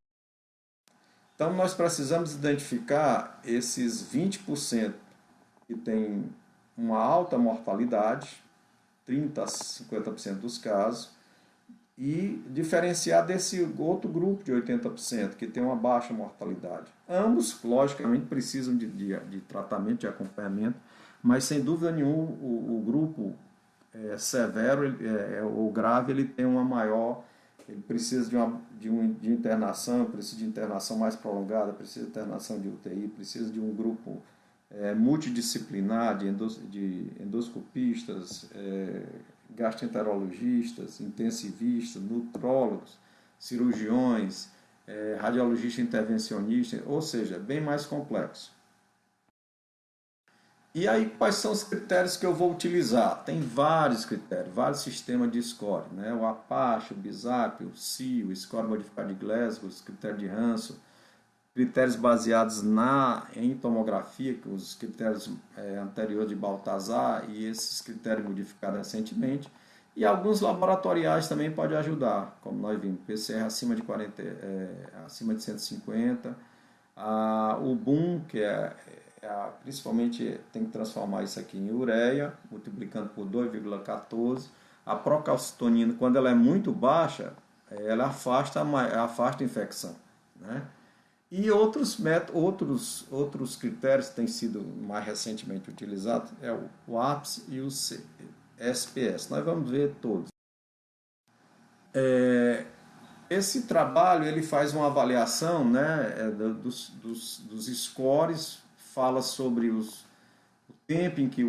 Então nós precisamos identificar esses 20% que tem uma alta mortalidade, 30 a 50% dos casos, e diferenciar desse outro grupo de 80% que tem uma baixa mortalidade. Ambos, logicamente, precisam de tratamento, de acompanhamento, mas sem dúvida nenhuma o grupo severo ou grave ele tem uma maior, ele precisa de internação, precisa de internação mais prolongada, precisa de internação de UTI, precisa de um grupo multidisciplinar de endoscopistas, gastroenterologistas, intensivistas, nutrólogos, cirurgiões, radiologista intervencionista, ou seja, bem mais complexo. E aí, quais são os critérios que eu vou utilizar? Tem vários critérios, vários sistemas de score, né? O Apache, o BISAP, o SI, o Score Modificado de Glasgow, os critérios de Hanson, critérios baseados em tomografia, os critérios anteriores de Baltazar e esses critérios modificados recentemente. E alguns laboratoriais também podem ajudar, como nós vimos, PCR acima de 150, o BUM, que principalmente tem que transformar isso aqui em ureia, multiplicando por 2,14. A procalcitonina, quando ela é muito baixa, ela afasta a infecção, né? E outros critérios que têm sido mais recentemente utilizados é o APS e o SPS. Nós vamos ver todos. Esse trabalho ele faz uma avaliação, né, dos scores, fala sobre o tempo em que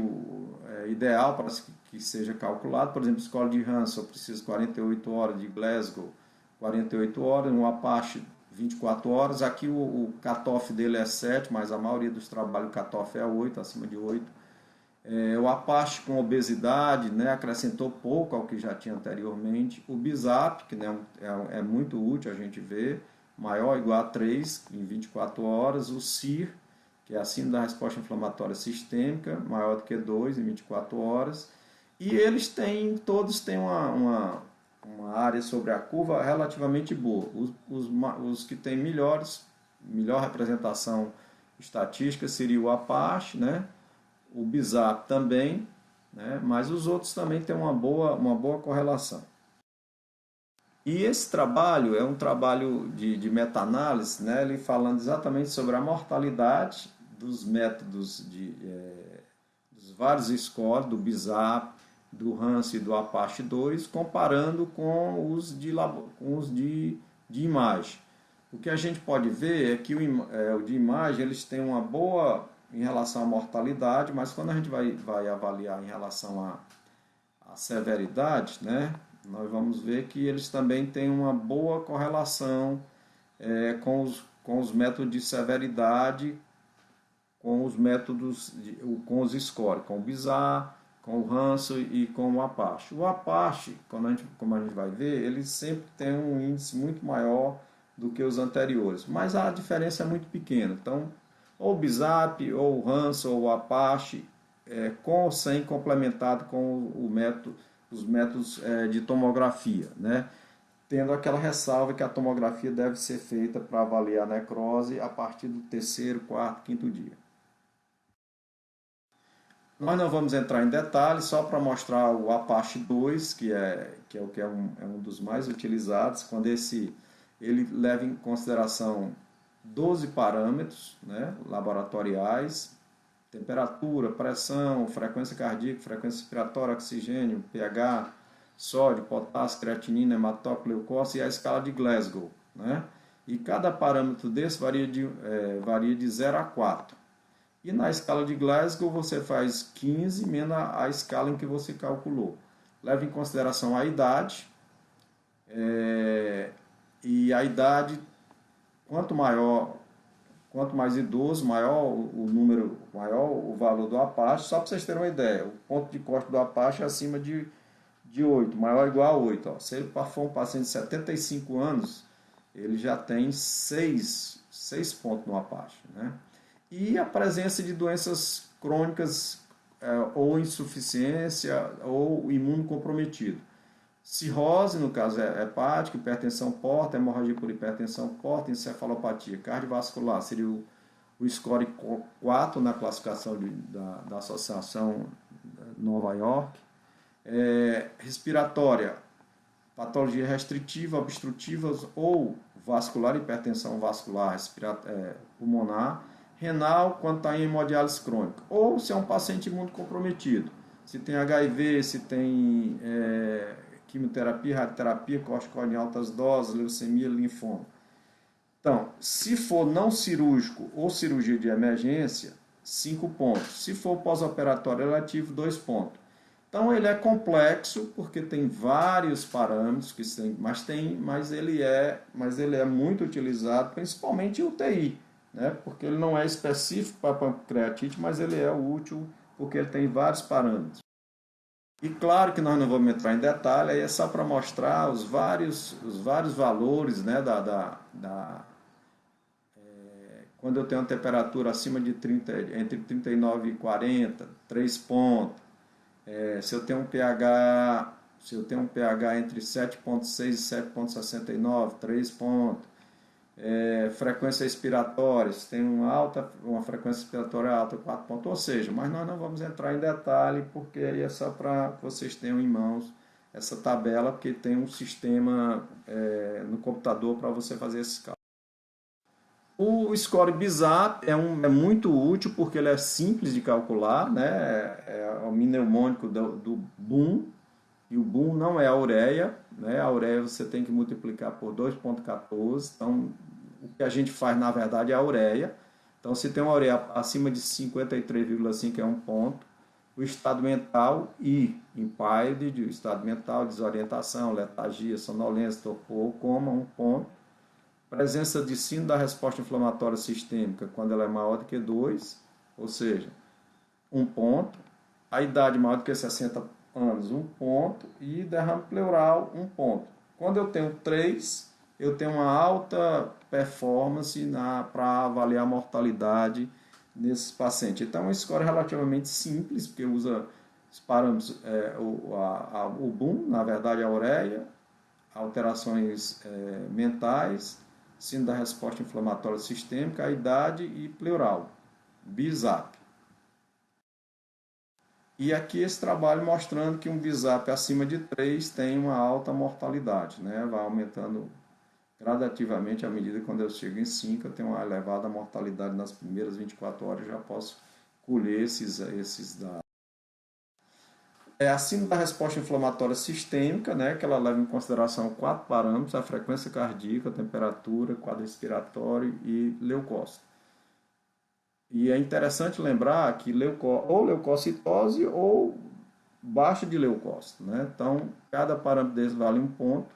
é ideal para que seja calculado. Por exemplo, o score de Hanson precisa de 48 horas, de Glasgow 48 horas, um Apache 24 horas. Aqui o cutoff dele é 7, mas a maioria dos trabalhos o cutoff é 8, acima de 8. O Apache com obesidade, né, acrescentou pouco ao que já tinha anteriormente. O BISAP, que né, é muito útil a gente ver, maior ou igual a 3 em 24 horas. O CIR, que é acima da resposta inflamatória sistêmica, maior do que 2 em 24 horas. E todos têm uma área sobre a curva relativamente boa. Os que têm melhor representação estatística seria o Apache, né? O BISAP também, né? Mas os outros também têm uma boa correlação. E esse trabalho é um trabalho de meta-análise, né? Ele falando exatamente sobre a mortalidade dos métodos dos vários scores, do BISAP, do Hanson e do Apache 2, comparando com os de imagem. O que a gente pode ver é que o de imagem eles têm uma boa em relação à mortalidade, mas quando a gente vai avaliar em relação à severidade, né, nós vamos ver que eles também têm uma boa correlação com os métodos de severidade, com os métodos, com os scores, com o BISAP, com o Hanson e com o Apache. O Apache, como a gente vai ver, ele sempre tem um índice muito maior do que os anteriores, mas a diferença é muito pequena. Então, ou o BISAP, ou o Hanson, ou o Apache, com ou sem complementado com os métodos de tomografia, né? Tendo aquela ressalva que a tomografia deve ser feita para avaliar a necrose a partir do terceiro, quarto, quinto dia. Nós não vamos entrar em detalhes, só para mostrar o Apache 2, que é um dos mais utilizados, quando ele leva em consideração 12 parâmetros, né, laboratoriais: temperatura, pressão, frequência cardíaca, frequência respiratória, oxigênio, pH, sódio, potássio, creatinina, hematócrito, leucócito e a escala de Glasgow, né? E cada parâmetro desse varia de 0 a 4. E na escala de Glasgow você faz 15 menos a escala em que você calculou. Leva em consideração a idade, e a idade, quanto mais idoso, maior o número, maior o valor do Apache. Só para vocês terem uma ideia, o ponto de corte do Apache é acima de 8, maior ou igual a 8. Ó. Se ele for um paciente de 75 anos, ele já tem 6 pontos no Apache. Né? E a presença de doenças crônicas, ou insuficiência ou imunocomprometido. Cirrose, no caso hepática, hipertensão porta, hemorragia por hipertensão porta, encefalopatia cardiovascular, seria o score 4 na classificação da Associação Nova York. Respiratória, patologia restritiva, obstrutiva ou vascular, hipertensão vascular, pulmonar. Renal, quando está em hemodiálise crônica. Ou se é um paciente imunocomprometido. Se tem HIV, se tem quimioterapia, radioterapia, corticoide em altas doses, leucemia, linfoma. Então, se for não cirúrgico ou cirurgia de emergência, 5 pontos. Se for pós-operatório relativo, 2 pontos. Então, ele é complexo, porque tem vários parâmetros, mas ele é muito utilizado, principalmente em UTI, né? Porque ele não é específico para pancreatite, mas ele é útil porque ele tem vários parâmetros. E claro que nós não vamos entrar em detalhe, aí é só para mostrar os vários valores, né, quando eu tenho uma temperatura acima de 30, entre 39 e 40, 3 pontos. Se eu tenho um pH entre 7,6 e 7,69, 3 pontos. Frequência respiratória, se tem uma frequência respiratória alta, 4 pontos, ou seja, mas nós não vamos entrar em detalhe, porque aí é só para que vocês tenham em mãos essa tabela, porque tem um sistema no computador para você fazer esse cálculo. O score BISAP é muito útil porque ele é simples de calcular, né? É o mnemônico do BUM, e o BUM não é a ureia, né? A ureia você tem que multiplicar por 2,14, então o que a gente faz na verdade é a ureia. Então se tem uma ureia acima de 53,5 é 1 ponto. O estado mental e impaired, o estado mental, desorientação, letargia, sonolência, torpor, coma, 1 ponto. Presença de síndrome da resposta inflamatória sistêmica quando ela é maior do que 2, ou seja, 1 ponto. A idade maior do que 60 anos, 1 ponto. E derrame pleural, 1 ponto. Quando eu tenho 3, eu tenho uma alta performance para avaliar a mortalidade nesses pacientes. Então, é um score relativamente simples, porque usa os parâmetros, o BUM, na verdade a ureia, alterações mentais, síndrome da resposta inflamatória sistêmica, a idade e pleural, BISAP. E aqui esse trabalho mostrando que um BISAP acima de 3 tem uma alta mortalidade, né? Vai aumentando gradativamente à medida que quando eu chego em 5 eu tenho uma elevada mortalidade nas primeiras 24 horas, eu já posso colher esses dados. Acima da resposta inflamatória sistêmica, né, que ela leva em consideração 4 parâmetros: a frequência cardíaca, a temperatura, quadro respiratório e leucócito. E é interessante lembrar que ou leucocitose ou baixa de leucócito, né? Então, cada parâmetro desse vale 1 ponto.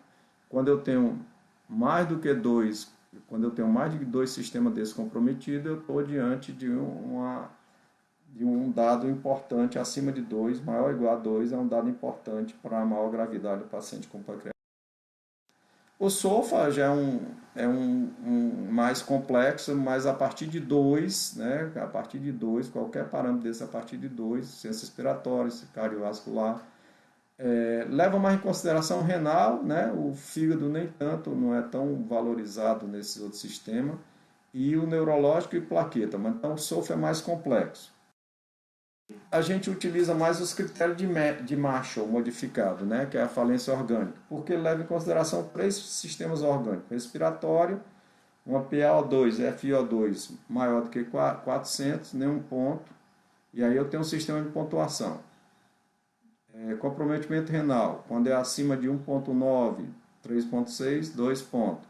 Quando eu tenho mais do que 2, quando eu tenho mais de 2 sistemas desses comprometidos, eu estou diante de um dado importante acima de 2, maior ou igual a 2, é um dado importante para a maior gravidade do paciente com pancreatite. O SOFA já é um mais complexo, mas a partir de 2, né, qualquer parâmetro desse a partir de 2, ciência respiratória, cardiovascular, leva mais em consideração o renal, né, o fígado nem tanto, não é tão valorizado nesses outros sistemas, e o neurológico e plaqueta, mas então o SOFA é mais complexo. A gente utiliza mais os critérios de Marshall modificado, né, que é a falência orgânica, porque leva em consideração 3 sistemas orgânicos: respiratório, uma PaO2, FiO2 maior do que 400, nenhum ponto, e aí eu tenho um sistema de pontuação. Comprometimento renal, quando é acima de 1,9, 3,6, 2 pontos.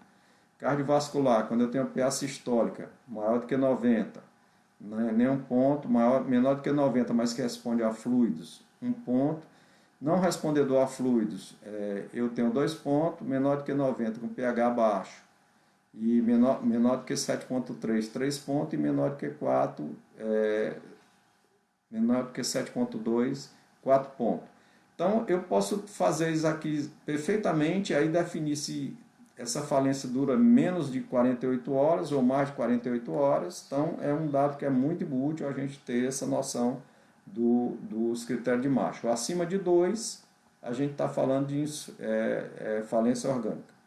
Cardiovascular, quando eu tenho PA sistólica maior do que 90, né, nem 1 ponto, menor do que 90, mas que responde a fluidos, 1 ponto. Não respondedor a fluidos, eu tenho 2 pontos, menor do que 90, com pH baixo. E menor do que 7,3, 3 pontos, e menor do que 4, menor do que 7,2, 4 pontos. Então, eu posso fazer isso aqui perfeitamente, aí definir se essa falência dura menos de 48 horas ou mais de 48 horas. Então, é um dado que é muito útil a gente ter essa noção dos critérios de Marshall. Acima de 2, a gente está falando de falência orgânica.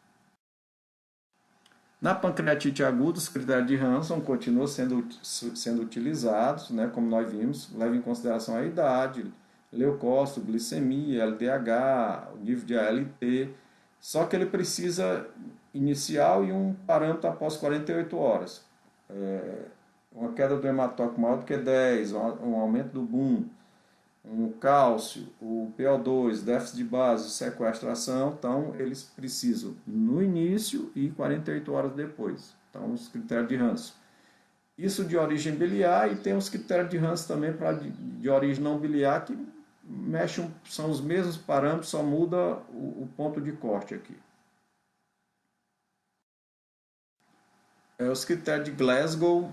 Na pancreatite aguda, os critérios de Hansen continuam sendo utilizados, né, como nós vimos, leva em consideração a idade, leucócito, glicemia, LDH, o nível de ALT, só que ele precisa inicial e um parâmetro após 48 horas. Uma queda do hematócrito maior do que 10, um aumento do BUN, um cálcio, o PO2, déficit de base, sequestração, então eles precisam no início e 48 horas depois. Então, os critérios de Hansen. Isso de origem biliar, e tem os critérios de Hansen também de origem não biliar, que são os mesmos parâmetros, só muda o ponto de corte aqui. Os critérios de Glasgow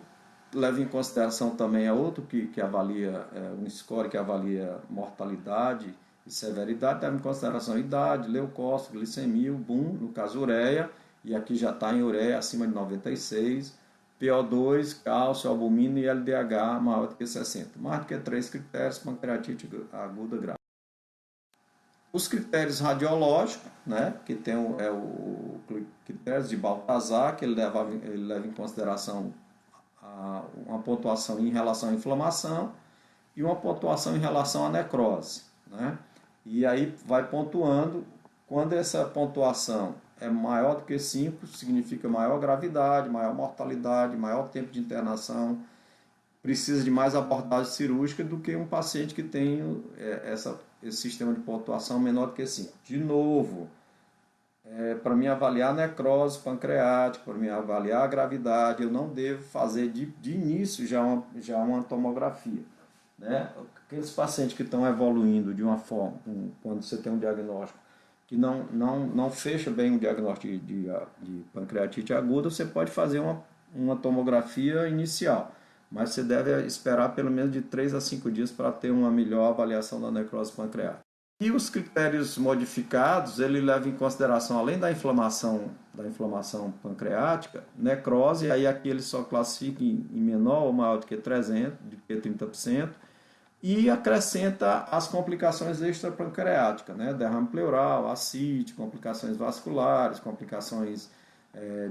leva em consideração também outro que avalia, um score que avalia mortalidade e severidade, leva em consideração idade, leucócito, glicemia, o BUN, no caso ureia, e aqui já está em ureia acima de 96, PO2, cálcio, albumina e LDH maior do que 60. Mais do que 3 critérios, pancreatite aguda grave. Os critérios radiológicos, né, que tem o critério de Baltazar, que ele leva em consideração uma pontuação em relação à inflamação e uma pontuação em relação à necrose, né? E aí vai pontuando. Quando essa pontuação é maior do que 5, significa maior gravidade, maior mortalidade, maior tempo de internação, precisa de mais abordagem cirúrgica do que um paciente que tem esse sistema de pontuação menor do que 5. De novo, para me avaliar a necrose pancreática, para me avaliar a gravidade, eu não devo fazer de início já uma tomografia, né? Aqueles pacientes que estão evoluindo de uma forma, quando você tem um diagnóstico que não fecha bem o diagnóstico de pancreatite aguda, você pode fazer uma tomografia inicial, mas você deve esperar pelo menos de 3 a 5 dias para ter uma melhor avaliação da necrose pancreática. E os critérios modificados, ele leva em consideração, além da inflamação pancreática, necrose, e aí aqui ele só classifica em menor ou maior do que 300, do que 30%, e acrescenta as complicações extrapancreáticas, né? Derrame pleural, ascite, complicações vasculares, complicações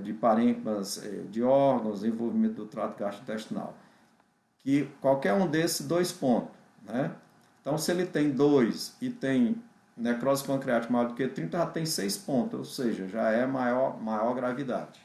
de parênquimas de órgãos, envolvimento do trato gastrointestinal. Que qualquer um desses 2 pontos, né? Então, se ele tem 2 e tem necrose pancreática maior do que 30, já tem 6 pontos, ou seja, já é maior gravidade.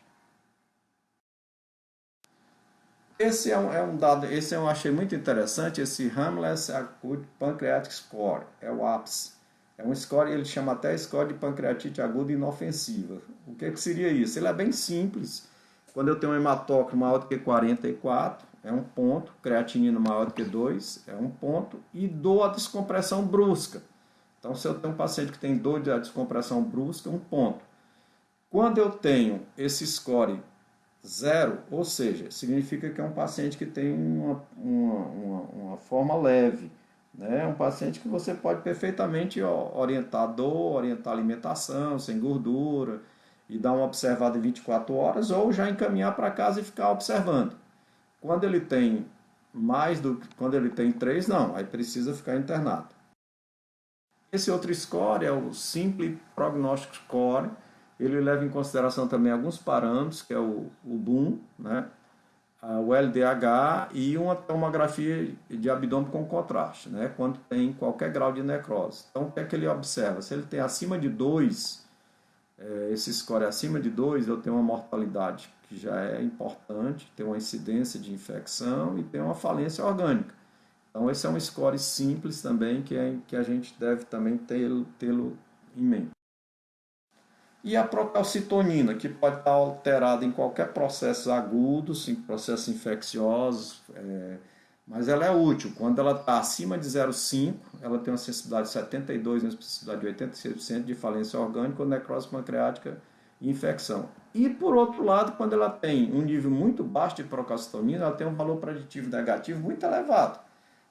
Esse é um dado, esse eu achei muito interessante, esse Harmless Acute Pancreatic Score, é o APS. É um score, ele chama até score de pancreatite aguda inofensiva. O que seria isso? Ele é bem simples. Quando eu tenho um hematócrito maior do que 44, é 1 ponto, creatinina maior do que 2, é 1 ponto, e dor a descompressão brusca. Então, se eu tenho um paciente que tem dor de descompressão brusca, 1 ponto. Quando eu tenho esse score 0, ou seja, significa que é um paciente que tem uma forma leve, né? Um paciente que você pode perfeitamente orientar a dor, orientar a alimentação, sem gordura, e dar uma observada em 24 horas, ou já encaminhar para casa e ficar observando. Quando ele tem quando ele tem 3, não, aí precisa ficar internado. Esse outro score é o Simple Prognostic Score. Ele leva em consideração também alguns parâmetros, que é o BUN, né? O LDH e uma tomografia de abdômen com contraste, né? Quando tem qualquer grau de necrose. Então, o que é que ele observa? Se ele tem acima de 2, esse score é acima de 2, eu tenho uma mortalidade que já é importante, tem uma incidência de infecção e tem uma falência orgânica. Então, esse é um score simples também, que a gente deve também tê-lo em mente. E a procalcitonina, que pode estar alterada em qualquer processo agudo, processos infecciosos, mas ela é útil. Quando ela está acima de 0,5, ela tem uma sensibilidade de 72%, uma especificidade de 86% de falência orgânica ou necrose pancreática e infecção. E, por outro lado, quando ela tem um nível muito baixo de procalcitonina, ela tem um valor preditivo negativo muito elevado.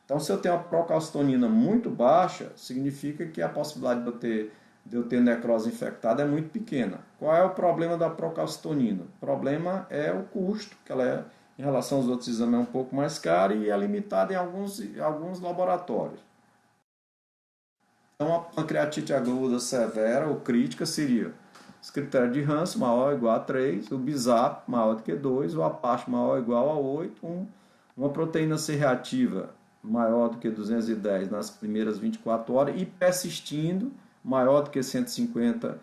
Então, se eu tenho uma procalcitonina muito baixa, significa que a possibilidade de eu ter necrose infectada é muito pequena. Qual é o problema da procalcitonina? O problema é o custo, que ela é, em relação aos outros exames, é um pouco mais cara e é limitada em alguns laboratórios. Então, a pancreatite aguda severa ou crítica seria os critérios de Hansen maior ou igual a 3, o BISAP maior do que 2, o APACHE maior ou igual a 8, uma proteína C reativa maior do que 210 nas primeiras 24 horas e persistindo maior do que 150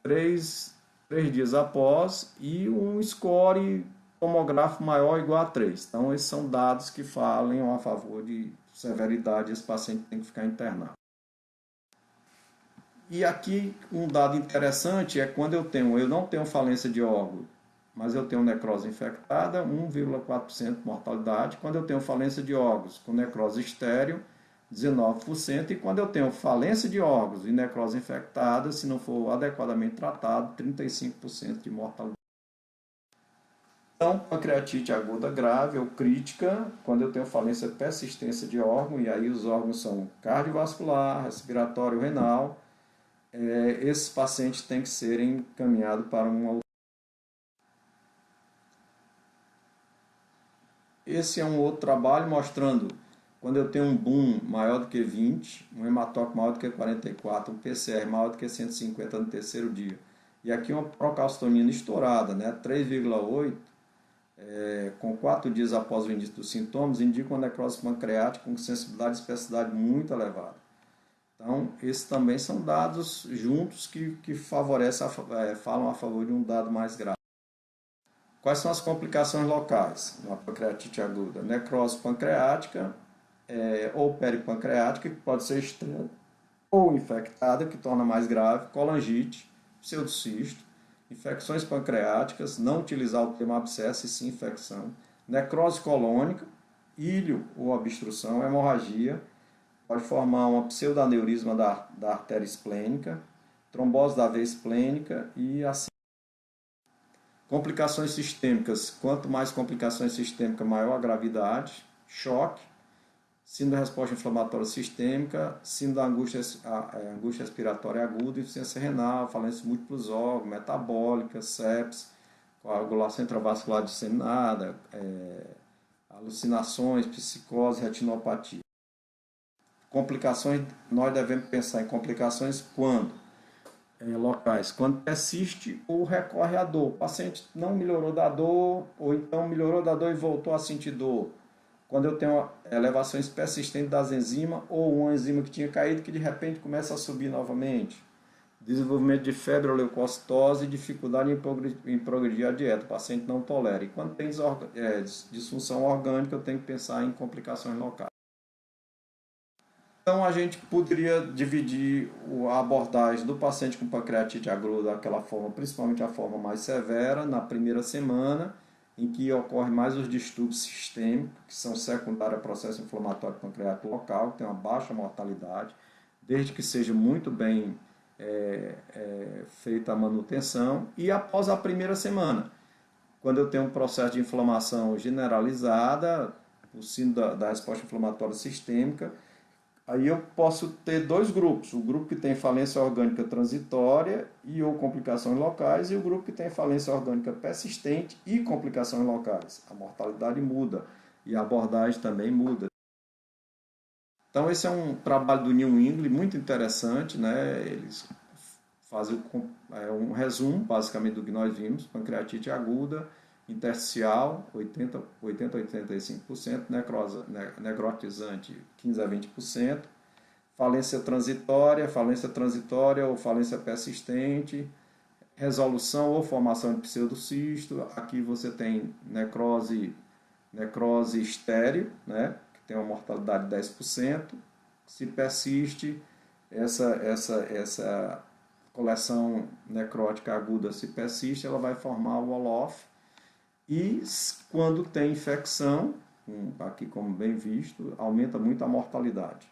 três dias após e um score tomográfico maior ou igual a 3. Então, esses são dados que falam a favor de severidade, esse paciente tem que ficar internado. E aqui um dado interessante é quando eu não tenho falência de órgão, mas eu tenho necrose infectada, 1,4% de mortalidade. Quando eu tenho falência de órgãos com necrose estéril, 19%. E quando eu tenho falência de órgãos e necrose infectada, se não for adequadamente tratado, 35% de mortalidade. Então, pancreatite aguda grave ou crítica, quando eu tenho falência e persistência de órgão, e aí os órgãos são cardiovascular, respiratório, renal, esses pacientes têm que serem encaminhados para uma. Esse é um outro trabalho mostrando quando eu tenho um boom maior do que 20, um hematócrito maior do que 44, um PCR maior do que 150 no terceiro dia. E aqui uma procalcitonina estourada, né? 3,8, com 4 dias após o início dos sintomas, indica uma necrose pancreática com sensibilidade e especificidade muito elevada. Então, esses também são dados juntos que favorecem, falam a favor de um dado mais grave. Quais são as complicações locais na pancreatite aguda? Necrose pancreática ou peripancreática, que pode ser externa ou infectada, que torna mais grave, colangite, pseudocisto, infecções pancreáticas, não utilizar o termo abscesso e sim infecção, necrose colônica, íleo ou obstrução, hemorragia, pode formar uma pseudaneurisma da artéria esplênica, trombose da veia esplênica e assim. Complicações sistêmicas, quanto mais complicações sistêmicas, maior a gravidade, choque, síndrome da resposta inflamatória sistêmica, síndrome da angústia respiratória aguda, insuficiência renal, falência de múltiplos órgãos, metabólica, sepse, coagulação intravascular disseminada, alucinações, psicose, retinopatia. Complicações, nós devemos pensar em complicações quando? Locais, quando persiste ou recorre à dor. O paciente não melhorou da dor, ou então melhorou da dor e voltou a sentir dor. Quando eu tenho elevações persistentes das enzimas, ou uma enzima que tinha caído que de repente começa a subir novamente. Desenvolvimento de febre ou leucocitose e dificuldade em progredir a dieta. O paciente não tolera. E quando tem disfunção orgânica, eu tenho que pensar em complicações locais. Então, a gente poderia dividir a abordagem do paciente com pancreatite aguda daquela forma, principalmente a forma mais severa, na primeira semana, em que ocorre mais os distúrbios sistêmicos, que são secundários ao processo inflamatório pancreático local, que tem uma baixa mortalidade, desde que seja muito bem feita a manutenção, e após a primeira semana, quando eu tenho um processo de inflamação generalizada, o síndrome da resposta inflamatória sistêmica, aí eu posso ter dois grupos, o grupo que tem falência orgânica transitória e ou complicações locais, e o grupo que tem falência orgânica persistente e complicações locais. A mortalidade muda e a abordagem também muda. Então esse é um trabalho do New England muito interessante, né? Eles fazem um resumo basicamente do que nós vimos: pancreatite aguda, intersticial 80-85%, necrotizante 15 a 20%, falência transitória ou falência persistente, resolução ou formação de pseudocisto. Aqui você tem necrose estéril, né, que tem uma mortalidade de 10%. Se persiste, essa coleção necrótica aguda se persiste, ela vai formar o Wolof. E quando tem infecção, aqui como bem visto, aumenta muito a mortalidade.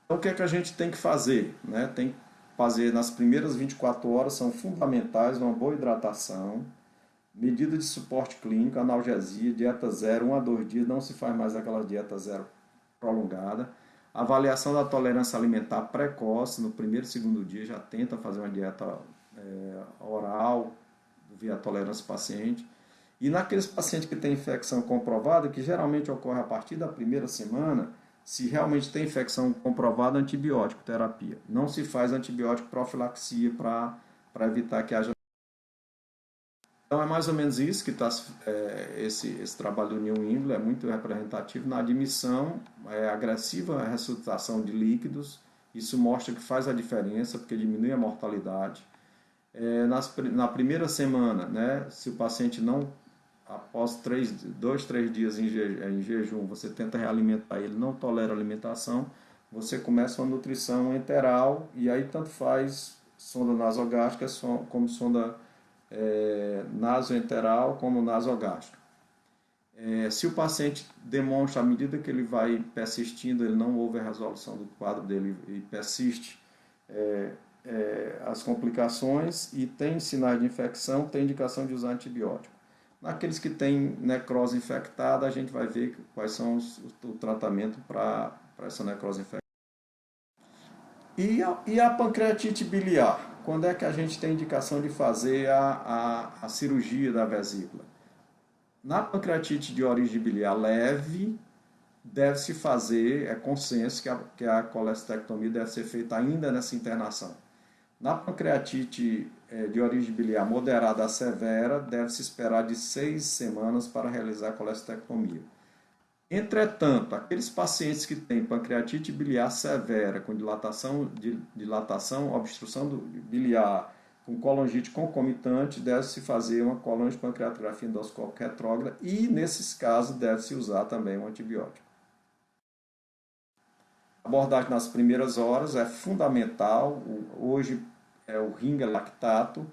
Então o que é que a gente tem que fazer? Né? Tem que fazer nas primeiras 24 horas, são fundamentais uma boa hidratação, medida de suporte clínico, analgesia, dieta zero, 1 a 2 dias, não se faz mais aquela dieta zero prolongada. Avaliação da tolerância alimentar precoce, no primeiro e segundo dia já tenta fazer uma dieta oral, via tolerância paciente. E naqueles pacientes que têm infecção comprovada, que geralmente ocorre a partir da primeira semana, se realmente tem infecção comprovada, antibiótico terapia. Não se faz antibiótico profilaxia para evitar que haja. Então é mais ou menos isso que está esse trabalho do New England, é muito representativo na admissão, agressiva ressuscitação de líquidos. Isso mostra que faz a diferença, porque diminui a mortalidade. Na primeira semana, né, se o paciente não, após 2, 3 dias em jejum, você tenta realimentar ele, não tolera alimentação, você começa uma nutrição enteral, e aí tanto faz sonda nasogástrica como sonda nasoenteral como nasogástrica. Se o paciente demonstra, à medida que ele vai persistindo, ele não houve a resolução do quadro dele e persiste as complicações e tem sinais de infecção, tem indicação de usar antibiótico. Naqueles que têm necrose infectada, a gente vai ver quais são o tratamento para essa necrose infectada. E a pancreatite biliar? Quando é que a gente tem indicação de fazer a cirurgia da vesícula? Na pancreatite de origem biliar leve, deve-se fazer, é consenso que a colestectomia deve ser feita ainda nessa internação. Na pancreatite de origem biliar moderada a severa, deve-se esperar de 6 semanas para realizar a colestectomia. Entretanto, aqueles pacientes que têm pancreatite biliar severa, com dilatação, obstrução biliar, com colangite concomitante, deve-se fazer uma colangiopancreatografia endoscópica retrógrada e, nesses casos, deve-se usar também um antibiótico. A abordagem nas primeiras horas é fundamental. Hoje é o ringa-lactato,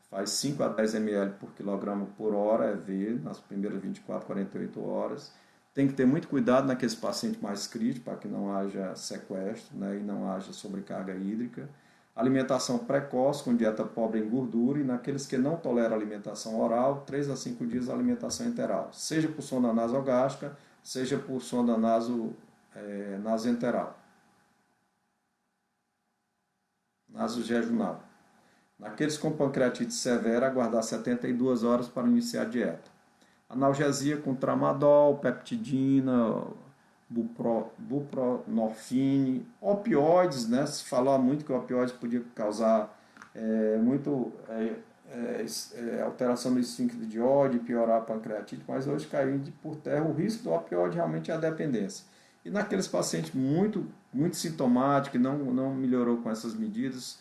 faz 5 a 10 ml por quilograma por hora, EV, nas primeiras 24, 48 horas. Tem que ter muito cuidado naqueles pacientes mais críticos, para que não haja sequestro, né, e não haja sobrecarga hídrica. Alimentação precoce, com dieta pobre em gordura, e naqueles que não toleram alimentação oral, 3 a 5 dias de alimentação enteral, seja por sonda nasogástrica, seja por sonda nasoenteral, nasojejunal. Naqueles com pancreatite severa, aguardar 72 horas para iniciar a dieta. Analgesia com tramadol, peptidina, buprenorfine, opioides, né? Se falava muito que opioides podia causar alteração do esfíncter de Oddi, piorar a pancreatite, mas hoje caiu por terra o risco do opioide realmente é a dependência. E naqueles pacientes muito sintomáticos, que não melhorou com essas medidas,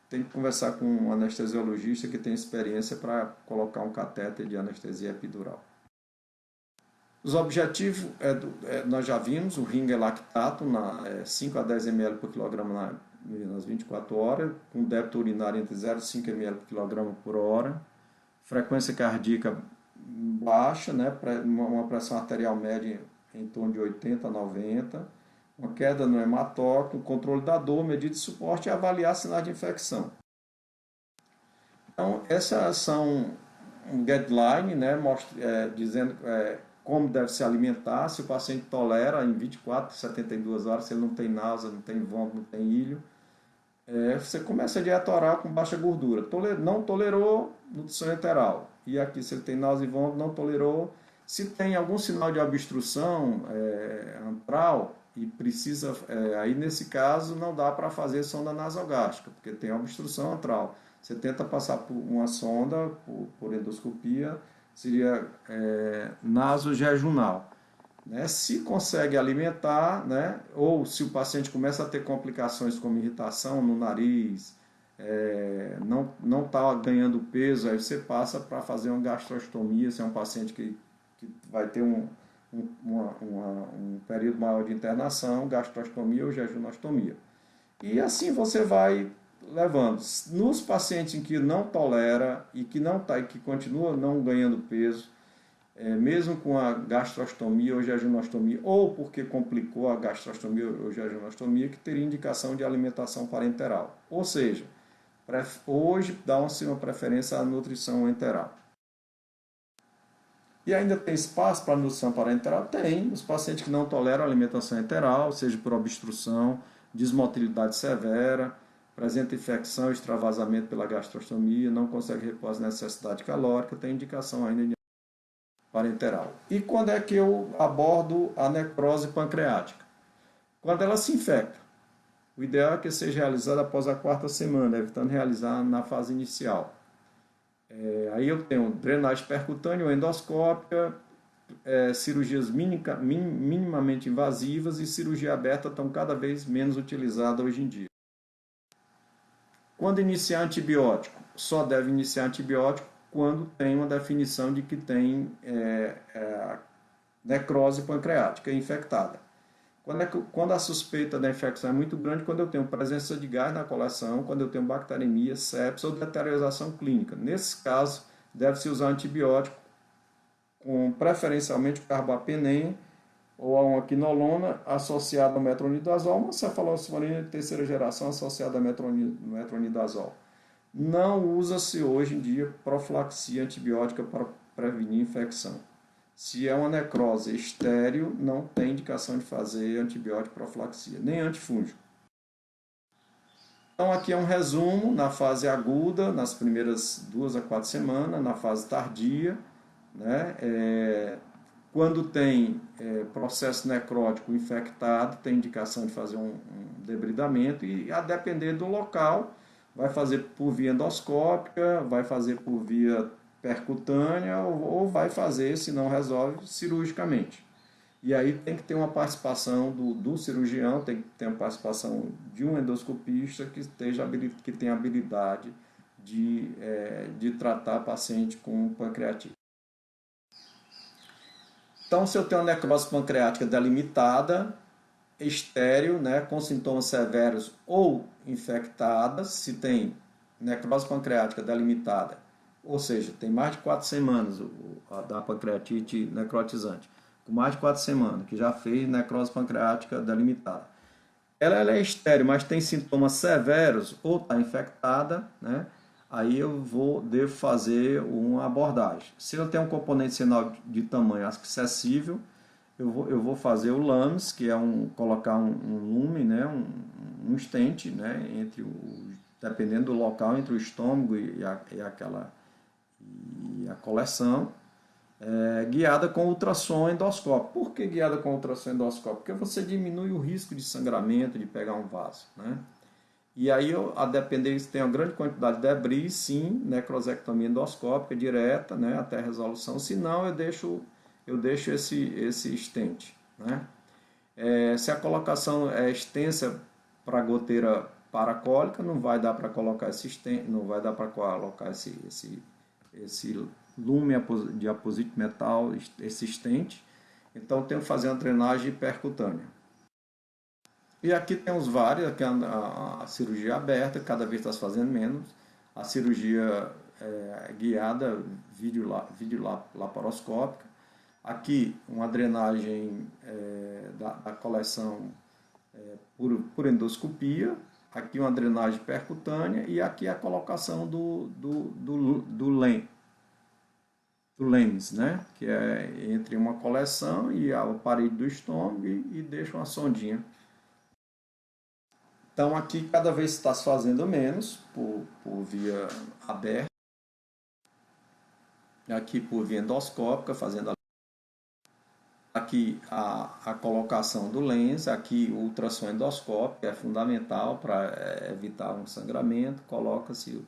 tem que conversar com um anestesiologista que tem experiência para colocar um catéter de anestesia epidural. Os objetivos, nós já vimos, o ringa-lactato, 5 a 10 ml por quilograma nas 24 horas, com débito urinário entre 0 e 5 ml por quilograma por hora, frequência cardíaca baixa, né, uma pressão arterial média em torno de 80 a 90, uma queda no hematócrito, controle da dor, medida de suporte e avaliar sinais de infecção. Então, essas são um guideline, né, dizendo como deve se alimentar, se o paciente tolera em 24, 72 horas, se ele não tem náusea, não tem vômito, não tem ilho. Você começa a dieta oral com baixa gordura. Não tolerou, nutrição enteral. E aqui, se ele tem náusea e vômito, não tolerou. Se tem algum sinal de obstrução antral, e precisa, aí nesse caso não dá para fazer sonda nasogástrica, porque tem obstrução antral. Você tenta passar por uma sonda, por endoscopia, seria nasojejunal. Né? Se consegue alimentar, né? Ou se o paciente começa a ter complicações como irritação no nariz, não está ganhando peso, aí você passa para fazer uma gastrostomia, se é um paciente que vai ter um período maior de internação, gastrostomia ou jejunostomia. E assim você vai levando. Nos pacientes em que não tolera e que não tá, e que continua não ganhando peso, mesmo com a gastrostomia ou jejunostomia, ou porque complicou a gastrostomia ou jejunostomia, que teria indicação de alimentação parenteral. Ou seja, hoje dá-se uma preferência à nutrição enteral. E ainda tem espaço para nutrição parenteral? Tem. Os pacientes que não toleram alimentação enteral, seja por obstrução, desmotilidade severa, apresenta infecção, extravasamento pela gastrostomia, não consegue repor as necessidades calóricas, tem indicação ainda de parenteral. E quando é que eu abordo a necrose pancreática? Quando ela se infecta. O ideal é que seja realizada após a 4ª semana, evitando realizar na fase inicial. Aí eu tenho drenagem percutânea ou endoscópica, cirurgias minimamente invasivas e cirurgia aberta estão cada vez menos utilizadas hoje em dia. Quando iniciar antibiótico? Só deve iniciar antibiótico quando tem uma definição de que tem necrose pancreática infectada. Quando a suspeita da infecção é muito grande, quando eu tenho presença de gás na coleção, quando eu tenho bacteremia, sepsis ou deterioração clínica. Nesse caso, deve-se usar antibiótico, preferencialmente carbapenem ou uma quinolona associada ao metronidazol, uma cefalosporina de 3ª geração associada a metronidazol. Não usa-se hoje em dia profilaxia antibiótica para prevenir infecção. Se é uma necrose estéril, não tem indicação de fazer antibiótico profilaxia, nem antifúngico. Então aqui é um resumo na fase aguda, nas primeiras 2 a 4 semanas, na fase tardia, né? Quando tem processo necrótico infectado, tem indicação de fazer um debridamento e, a depender do local, vai fazer por via endoscópica, vai fazer por via percutânea ou vai fazer, se não resolve, cirurgicamente. E aí tem que ter uma participação do cirurgião, tem que ter uma participação de um endoscopista que tenha habilidade de tratar paciente com pancreatite. Então, se eu tenho uma necrose pancreática delimitada, estéril, né, com sintomas severos ou infectadas, se tem necrose pancreática delimitada, ou seja, tem mais de 4 semanas da pancreatite necrotizante, com mais de 4 semanas, que já fez necrose pancreática delimitada. Ela é estéril, mas tem sintomas severos ou está infectada, né? Aí devo fazer uma abordagem. Se eu tenho um componente sinal de tamanho excessivo, eu vou fazer o LAMS, que é colocar um lume, né, um stent, né, dependendo do local, entre o estômago e a coleção, guiada com ultrassom endoscópico. Por que guiada com ultrassom endoscópico? Porque você diminui o risco de sangramento, de pegar um vaso, né? E aí, a depender se tem uma grande quantidade de debris, sim, necrosectomia endoscópica direta, né, até a resolução. Se não, eu deixo esse stent, né? Se a colocação é extensa para goteira paracólica, não vai dar para colocar esse stent, não vai dar para colocar esse lume de aposito metal, esse stent. Então, tenho que fazer uma drenagem percutânea. E aqui tem os vários, aqui a cirurgia aberta, cada vez está se fazendo menos. A cirurgia guiada, vídeo laparoscópica. Aqui uma drenagem da coleção por endoscopia. Aqui uma drenagem percutânea e aqui a colocação do lens, né? Que é entre uma coleção e a parede do estômago e deixa uma sondinha. Então aqui cada vez está se fazendo menos por via aberta, aqui por via endoscópica, fazendo aqui a colocação do lens, aqui o ultrassom endoscópico é fundamental para evitar um sangramento, coloca-se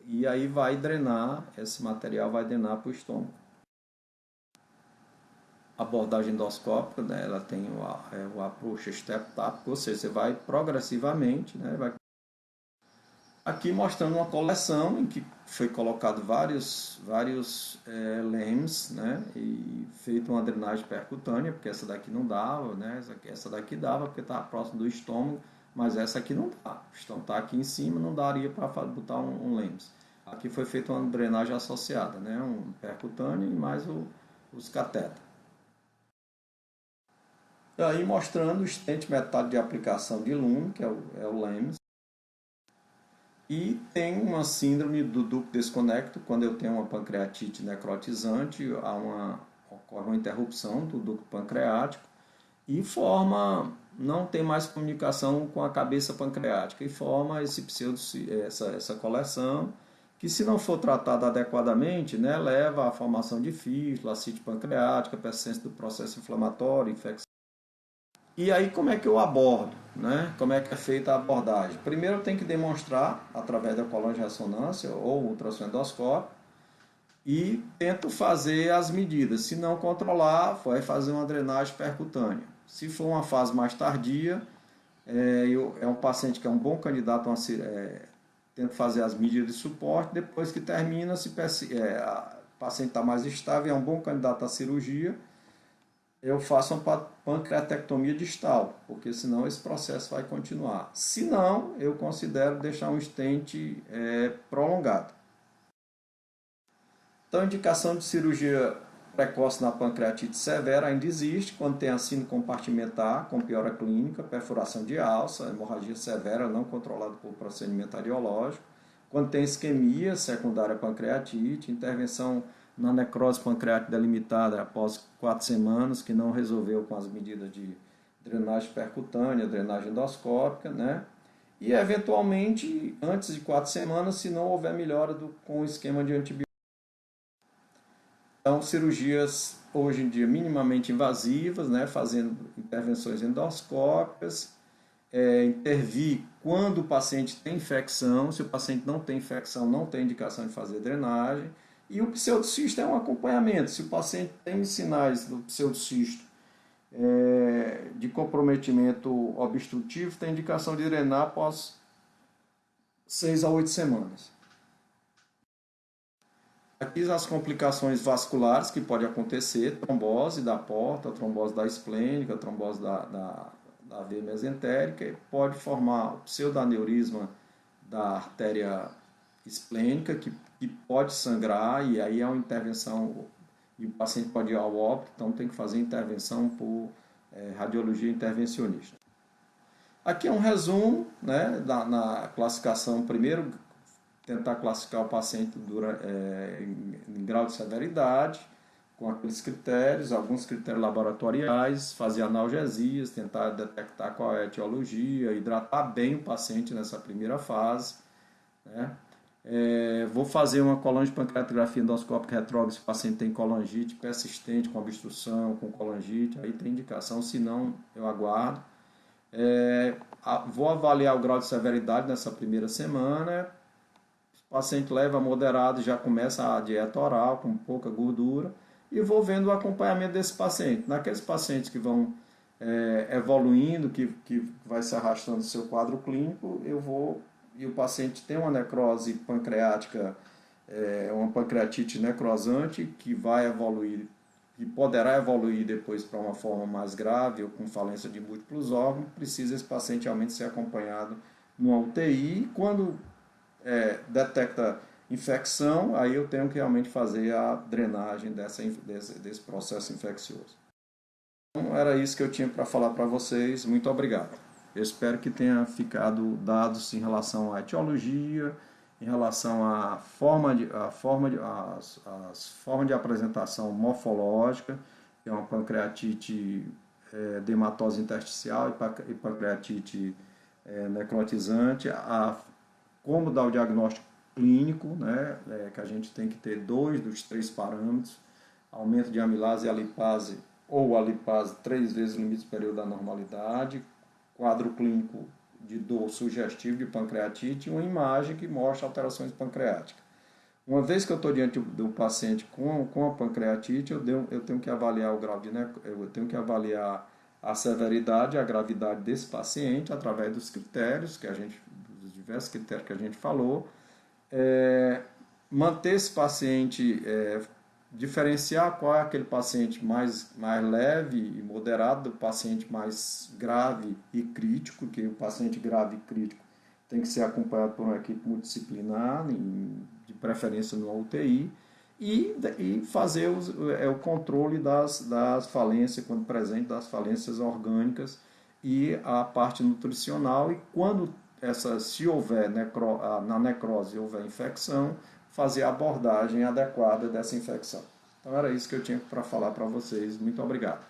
e aí vai drenar, esse material vai drenar para o estômago. A abordagem endoscópica, né, ela tem o approach step-tápico, ou seja, você vai progressivamente, né, aqui mostrando uma coleção em que foi colocado vários LEMS, né, e feito uma drenagem percutânea, porque essa daqui não dava, né, essa daqui dava porque estava próximo do estômago, mas essa aqui não dá. Então está aqui em cima, não daria para botar um LEMS. Aqui foi feita uma drenagem associada, né? Um percutâneo e mais os catetas. E aí mostrando o estente metálico de aplicação de lume, que é o LEMS. E tem uma síndrome do ducto desconecto, quando eu tenho uma pancreatite necrotizante, ocorre uma interrupção do ducto pancreático e não tem mais comunicação com a cabeça pancreática e forma essa coleção, que se não for tratada adequadamente, né, leva à formação de fístula, ascite pancreática, persistência do processo inflamatório, infecção. E aí como é que eu abordo, né? Como é que é feita a abordagem? Primeiro eu tenho que demonstrar, através da coluna de ressonância ou ultrassom endoscópio, e tento fazer as medidas. Se não controlar, vai fazer uma drenagem percutânea. Se for uma fase mais tardia, é um paciente que é um bom candidato tento fazer as medidas de suporte. Depois que termina, o paciente está mais estável, é um bom candidato à cirurgia, eu faço uma pancreatectomia distal, porque senão esse processo vai continuar. Se não, eu considero deixar um stent prolongado. Então, indicação de cirurgia precoce na pancreatite severa ainda existe, quando tem acino compartimentar, com piora clínica, perfuração de alça, hemorragia severa não controlada por procedimento radiológico, quando tem isquemia secundária pancreatite, intervenção na necrose pancreática delimitada após 4 semanas, que não resolveu com as medidas de drenagem percutânea, drenagem endoscópica, né? E, eventualmente, antes de 4 semanas, se não houver melhora com o esquema de antibiótico. Então, cirurgias hoje em dia minimamente invasivas, né? Fazendo intervenções endoscópicas, intervir quando o paciente tem infecção. Se o paciente não tem infecção, não tem indicação de fazer drenagem. E o pseudocisto é um acompanhamento. Se o paciente tem sinais do pseudocisto de comprometimento obstrutivo, tem indicação de drenar após 6 a 8 semanas. Aqui as complicações vasculares que pode acontecer: trombose da porta, trombose da esplênica, trombose da veia mesentérica, pode formar o pseudaneurisma da artéria esplênica, que pode sangrar, e aí é uma intervenção, e o paciente pode ir ao óbito, então tem que fazer intervenção por radiologia intervencionista. Aqui é um resumo, né, na classificação. Primeiro, tentar classificar o paciente em grau de severidade, com aqueles critérios, alguns critérios laboratoriais, fazer analgesias, tentar detectar qual é a etiologia, hidratar bem o paciente nessa primeira fase, né? Vou fazer uma colangiopancreatografia endoscópica retrógrada se o paciente tem colangite persistente, com obstrução, com colangite, aí tem indicação, se não, eu aguardo. Vou avaliar o grau de severidade nessa primeira semana. O paciente leva moderado, já começa a dieta oral, com pouca gordura, e vou vendo o acompanhamento desse paciente. Naqueles pacientes que vão evoluindo, que vai se arrastando no seu quadro clínico, e o paciente tem uma necrose pancreática, uma pancreatite necrosante, que vai evoluir, e poderá evoluir depois para uma forma mais grave, ou com falência de múltiplos órgãos, precisa esse paciente realmente ser acompanhado numa UTI. Quando detecta infecção, aí eu tenho que realmente fazer a drenagem desse processo infeccioso. Então, era isso que eu tinha para falar para vocês. Muito obrigado. Eu espero que tenha ficado dados em relação à etiologia, em relação à as formas de apresentação morfológica, que é uma pancreatite de hematose intersticial e pancreatite necrotizante, como dar o diagnóstico clínico, né? Que a gente tem que ter 2 dos 3 parâmetros: aumento de amilase e alipase, ou alipase 3 vezes o limite superior da normalidade, quadro clínico de dor sugestivo de pancreatite e uma imagem que mostra alterações pancreáticas. Uma vez que eu estou diante do paciente com a pancreatite, eu tenho que avaliar o grau eu tenho que avaliar a severidade e a gravidade desse paciente através dos critérios dos diversos critérios que a gente falou. Manter esse paciente diferenciar qual é aquele paciente mais leve e moderado do paciente mais grave e crítico, que o paciente grave e crítico tem que ser acompanhado por uma equipe multidisciplinar, de preferência no UTI, e fazer o controle das falências, quando presente, das falências orgânicas e a parte nutricional, e quando se houver na necrose houver infecção, fazer a abordagem adequada dessa infecção. Então era isso que eu tinha para falar para vocês. Muito obrigado.